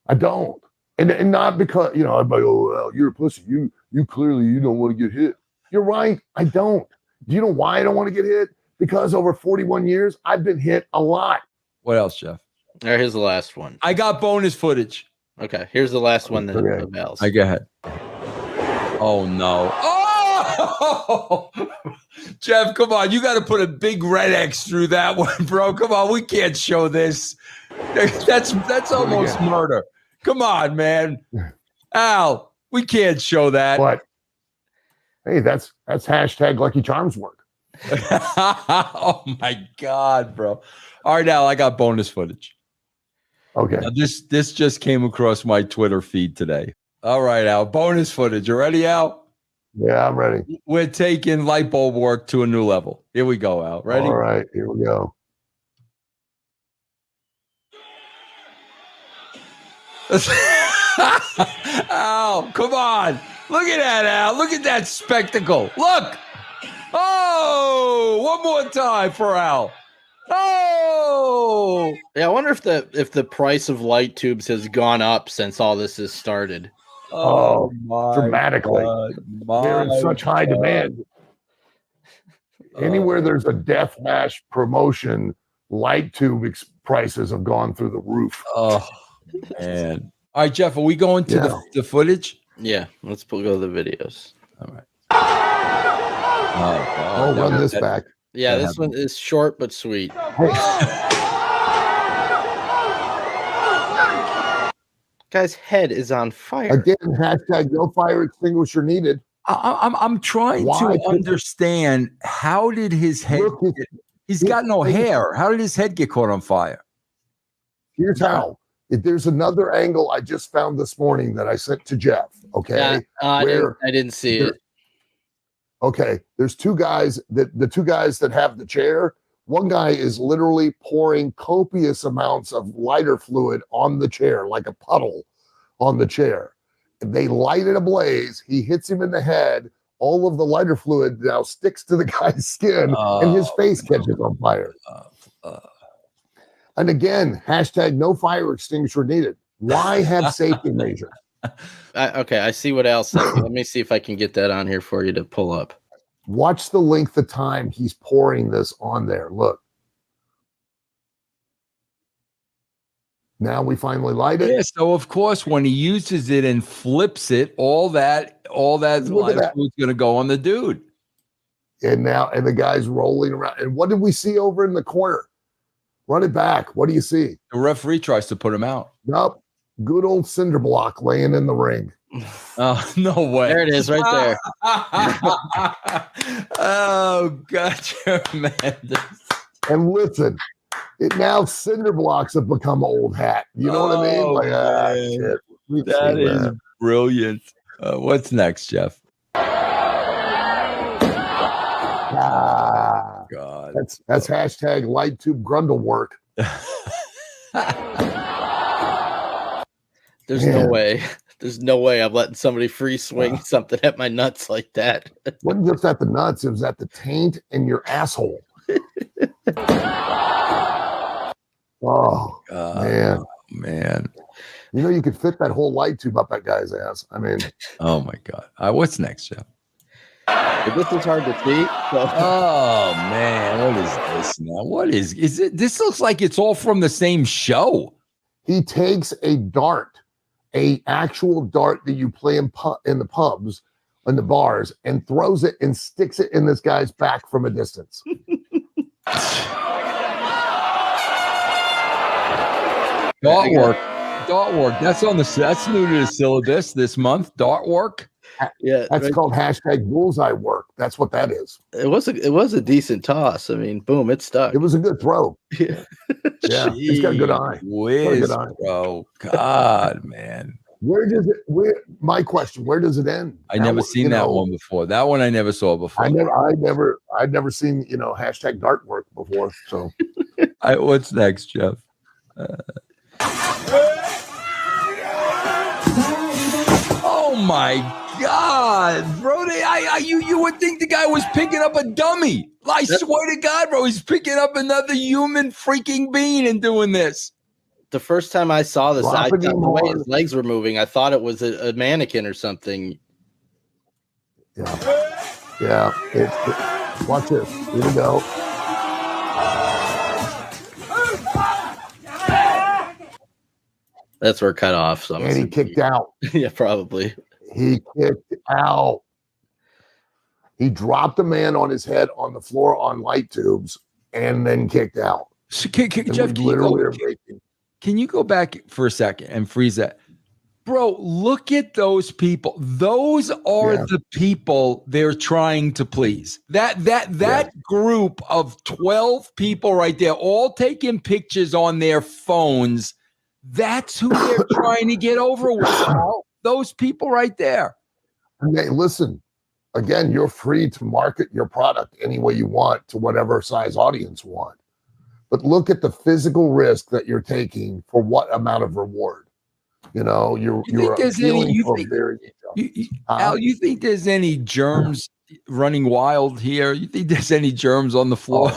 I don't. And not because, everybody, oh, well, you're a pussy. You clearly, you don't want to get hit. You're right. I don't. Do you know why I don't want to get hit? Because over 41 years, I've been hit a lot. What else, Jeff? All right, here's the last one. I got bonus footage. Okay, here's the last one that avails. I go ahead. Oh, no. Oh! Jeff, come on. You got to put a big red X through that one, bro. Come on. We can't show this. That's almost murder. Come on, man. Al, we can't show that. But hey, that's hashtag Lucky Charms work. Oh my God, bro. All right, Al, I got bonus footage. Okay. Now, this just came across my Twitter feed today. All right, Al, bonus footage. You ready, Al? Yeah, I'm ready. We're taking light bulb work to a new level. Here we go, Al. Ready? All right, here we go. Al, come on. Look at that, Al. Look at that spectacle. Look. Oh, one more time for Al. Oh. Yeah, I wonder if the price of light tubes has gone up since all this has started. Oh, dramatically. They're in such high demand. Anywhere there's a death match promotion, light tube prices have gone through the roof. Oh, man. All right, Jeff, are we going to the footage? Yeah, let's go to the videos. All right. I'll run this back. Yeah, this one is short but sweet. Guy's head is on fire. Again, hashtag no fire extinguisher needed. I'm trying to understand, how did his head he's got no hair. How did his head get caught on fire? Here's how. There's another angle I just found this morning that I sent to Jeff. Okay. I didn't see it. Okay. There's two guys the two guys that have the chair. One guy is literally pouring copious amounts of lighter fluid on the chair, like a puddle on the chair. And they light it ablaze. He hits him in the head. All of the lighter fluid now sticks to the guy's skin, and his face catches on fire. And again, hashtag no fire extinguisher needed. Why have safety measures? Okay, I see what else. Let me see if I can get that on here for you to pull up. Watch the length of time he's pouring this on there. Look. Now we finally light it. Yeah, so of course, when he uses it and flips it, all that lighter fluid's going to go on the dude. And the guy's rolling around. And what did we see over in the corner? Run it back. What do you see? The referee tries to put him out. Nope. Good old cinder block laying in the ring. Oh, no way. There it is right there. Oh, God, tremendous. And listen, now cinder blocks have become old hat. You know what I mean? Like, shit. That is brilliant. What's next, Jeff? God. That's hashtag light tube grundle work. There's no way. There's no way I'm letting somebody free swing something at my nuts like that. It wasn't just at the nuts, it was at the taint and your asshole. Oh, man. You know, you could fit that whole light tube up that guy's ass. I mean, oh my God. What's next, Jeff? This is hard to see. So. Oh man, what is this now? What is it? This looks like it's all from the same show. He takes a dart, a actual dart that you play in the pubs, in the bars, and throws it and sticks it in this guy's back from a distance. Dart work. That's new to the syllabus this month. Dart work. Yeah, that's called hashtag bullseye work. That's what that is. It was a decent toss. I mean, boom, it stuck. It was a good throw. Yeah, he's got a good eye. Bro, God, man. My question, where does it end? I never seen that one before. That one I never saw before. I'd never seen, hashtag dart work before. So what's next, Jeff? Oh my God, bro! You would think the guy was picking up a dummy. I swear to God, bro, he's picking up another human freaking being and doing this. The first time I saw this, I thought the way his legs were moving, I thought it was a mannequin or something. Yeah. Watch this. Here we go. That's where it cut off. So and he kicked out. Yeah, probably. He kicked out. He dropped a man on his head on the floor on light tubes and then kicked out. So Jeff, can you go back for a second and freeze that? Bro, look at those people. Those are the people they're trying to please. That group of 12 people right there, all taking pictures on their phones. That's who they're trying to get over with. Those people right there. And they listen. Again, you're free to market your product any way you want to whatever size audience you want. But look at the physical risk that you're taking for what amount of reward. You're appealing for very Al, you think there's any germs running wild here? You think there's any germs on the floor?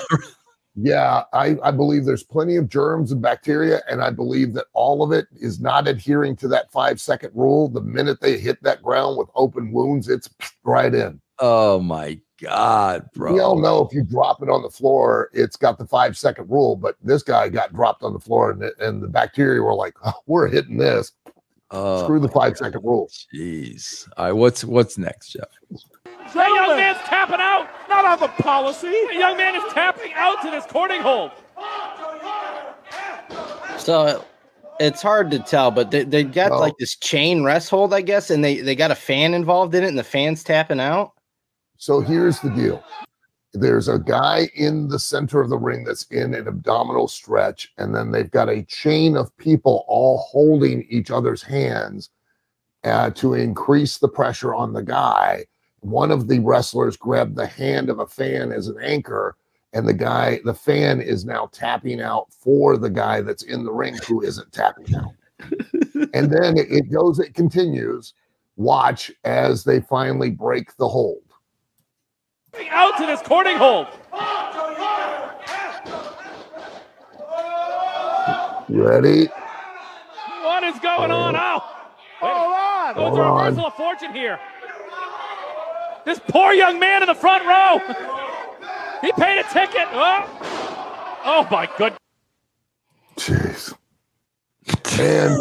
Yeah, I believe there's plenty of germs and bacteria, and I believe that all of it is not adhering to that 5-second rule. The minute they hit that ground with open wounds, it's right in. Oh my God, bro. We all know if you drop it on the floor, it's got the 5-second rule, but this guy got dropped on the floor and the bacteria were like, we're hitting this. Screw the 5-second rule. Jeez. All right, what's next, Jeff? That young man's tapping out. Not on the policy. The young man is tapping out to this courting hold. So it's hard to tell, but they got like this chain rest hold, I guess, and they got a fan involved in it, and the fan's tapping out. So here's the deal. There's a guy in the center of the ring that's in an abdominal stretch, and then they've got a chain of people all holding each other's hands to increase the pressure on the guy. One of the wrestlers grabbed the hand of a fan as an anchor, and the fan is now tapping out for the guy that's in the ring who isn't tapping out. And then it continues. Watch as they finally break the hold. Out to this courting hold. Ready? What is going on? Hold on. There's a reversal of fortune here. This poor young man in the front row. He paid a ticket. Oh my goodness. Jeez. And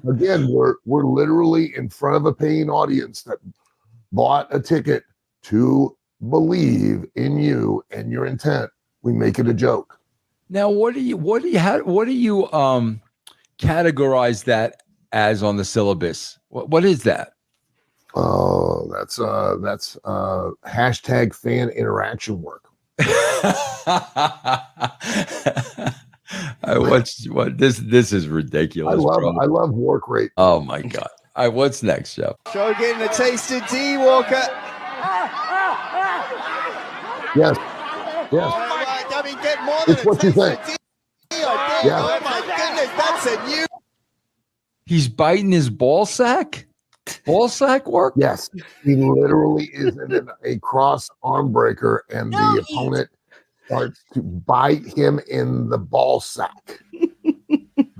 again, we're literally in front of a paying audience that bought a ticket to believe in you and your intent. We make it a joke. Now, what do you categorize that as on the syllabus? What is that? Oh, that's hashtag fan interaction work. I watched what this is ridiculous. I love work rate. Oh my god. All right, what's next, Jeff? Show getting a taste of D, Walker. Yes. Yes. I mean, get more than it's what you think. Yeah. Oh my goodness, that's a new. He's biting his ball sack? Ball sack work? Yes. He literally is in a cross arm breaker, and the opponent starts to bite him in the ball sack.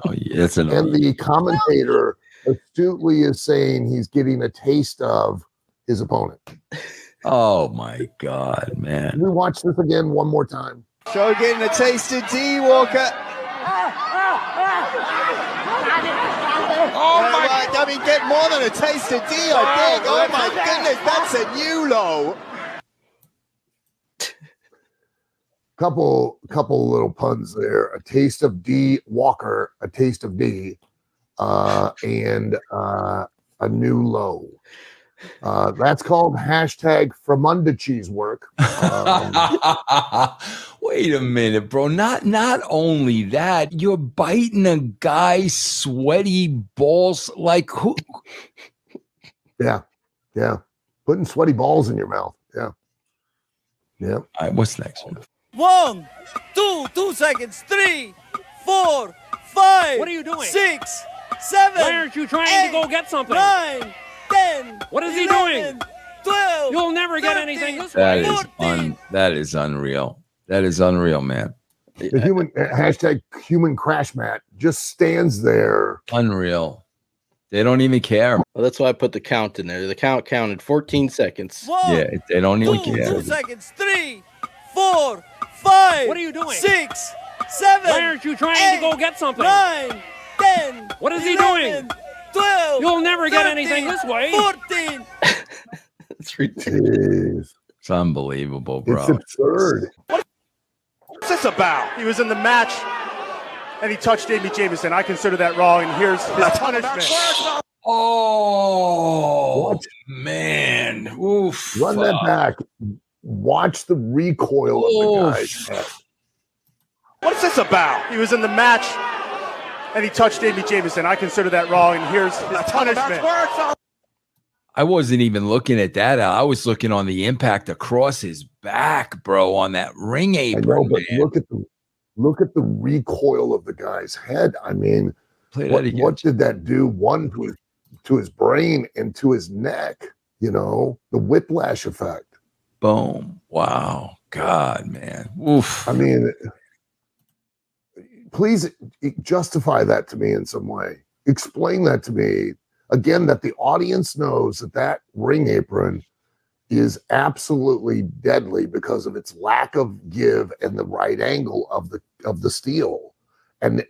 Oh, yeah, that's annoying. And the commentator astutely is saying he's getting a taste of his opponent. Oh my god, man. Can we watch this again one more time? Show getting a taste of D, Walker. Oh my! I mean, get more than a taste of D, I think. Oh my goodness, that's a new low. Couple little puns there. A taste of D, Walker. A taste of D, and a new low. That's called hashtag Fremunda cheese work. Wait a minute, bro. Not only that, you're biting a guy's sweaty balls. Like who? Yeah. Putting sweaty balls in your mouth. Yeah. All right, what's next? 1, 2 seconds, 3, 4, 5. What are you doing? 6, 7. Why aren't you trying to go get something? 9, 10. What is 11, he doing? 12. You'll never get 13, anything this That way. is unreal. That is unreal, man. The human hashtag human crash mat just stands there. Unreal. They don't even care. Well, that's why I put the count in there. The count counted 14 seconds. 1, Yeah, they don't even care. 2 seconds, 3, 4, 5. What are you doing? 6, 7. Why aren't you trying to go get something? 9, 10. What is he 11, doing? 12. You'll never get 13, anything this way. 14. It's ridiculous. It's unbelievable, bro. It's absurd. What's this about? He was in the match, and he touched Amy Jamison. I consider that wrong, and here's his punishment. Oh, what? Man. Oof. Run that back. Watch the recoil of the guy's head. What's this about? He was in the match, and he touched Amy Jamison. I consider that wrong, and here's his punishment. I wasn't even looking at that. I was looking on the impact across his back, bro, on that ring apron. I know, but man. look at the recoil of the guy's head. I mean, what did that do? One to his brain and to his neck. You know, the whiplash effect. Boom! Wow, God, man. Oof. I mean, please justify that to me in some way. Explain that to me. Again, that the audience knows that ring apron is absolutely deadly because of its lack of give and the right angle of the steel, and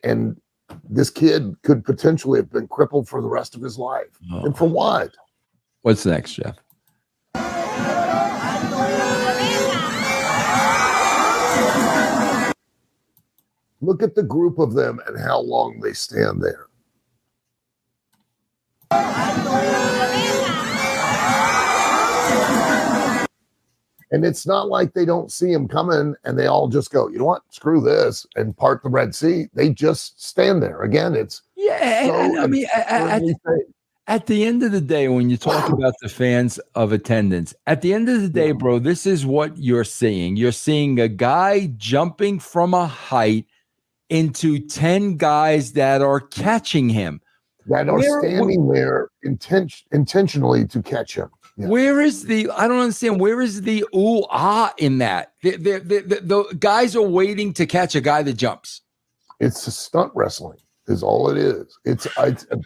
this kid could potentially have been crippled for the rest of his life. Oh. And for what? What's next, Jeff? Look at the group of them and how long they stand there. And it's not like they don't see him coming and they all just go, you know what, screw this, and part the Red Sea. They just stand there. Again, it's I mean, at the end of the day, when you talk about the fans of attendance, at the end of the day, bro, this is what you're seeing. You're seeing a guy jumping from a height into 10 guys that are catching him. That are standing there intentionally to catch him. Yeah. Where is I don't understand. Where is the in that? The guys are waiting to catch a guy that jumps. It's a stunt wrestling is all it is. It's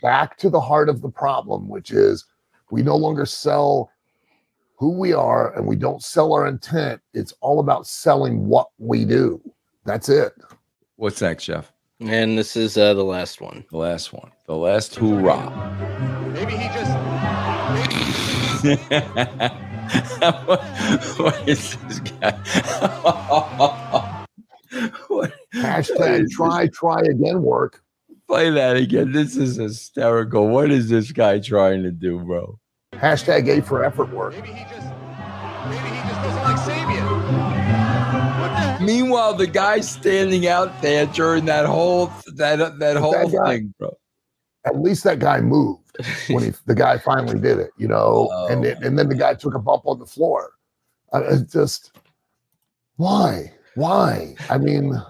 back to the heart of the problem, which is we no longer sell who we are and we don't sell our intent. It's all about selling what we do. That's it. What's next, Jeff? And this is the last one. The last one. The last hoorah. Maybe he just... What is this guy? Hashtag try again work. Play that again. This is hysterical. What is this guy trying to do, bro? Hashtag A for effort work. Maybe he just doesn't like Sabian. Meanwhile, the guy's standing out there during that whole thing, bro. At least that guy moved when the guy finally did it, you know, and then the guy took a bump on the floor. Just why? I mean,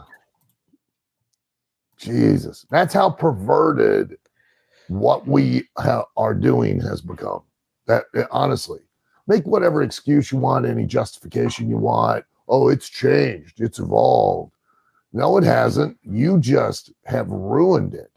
Jesus, that's how perverted what we are doing has become. That honestly, make whatever excuse you want, any justification you want. Oh, it's changed, it's evolved. No, it hasn't. You just have ruined it.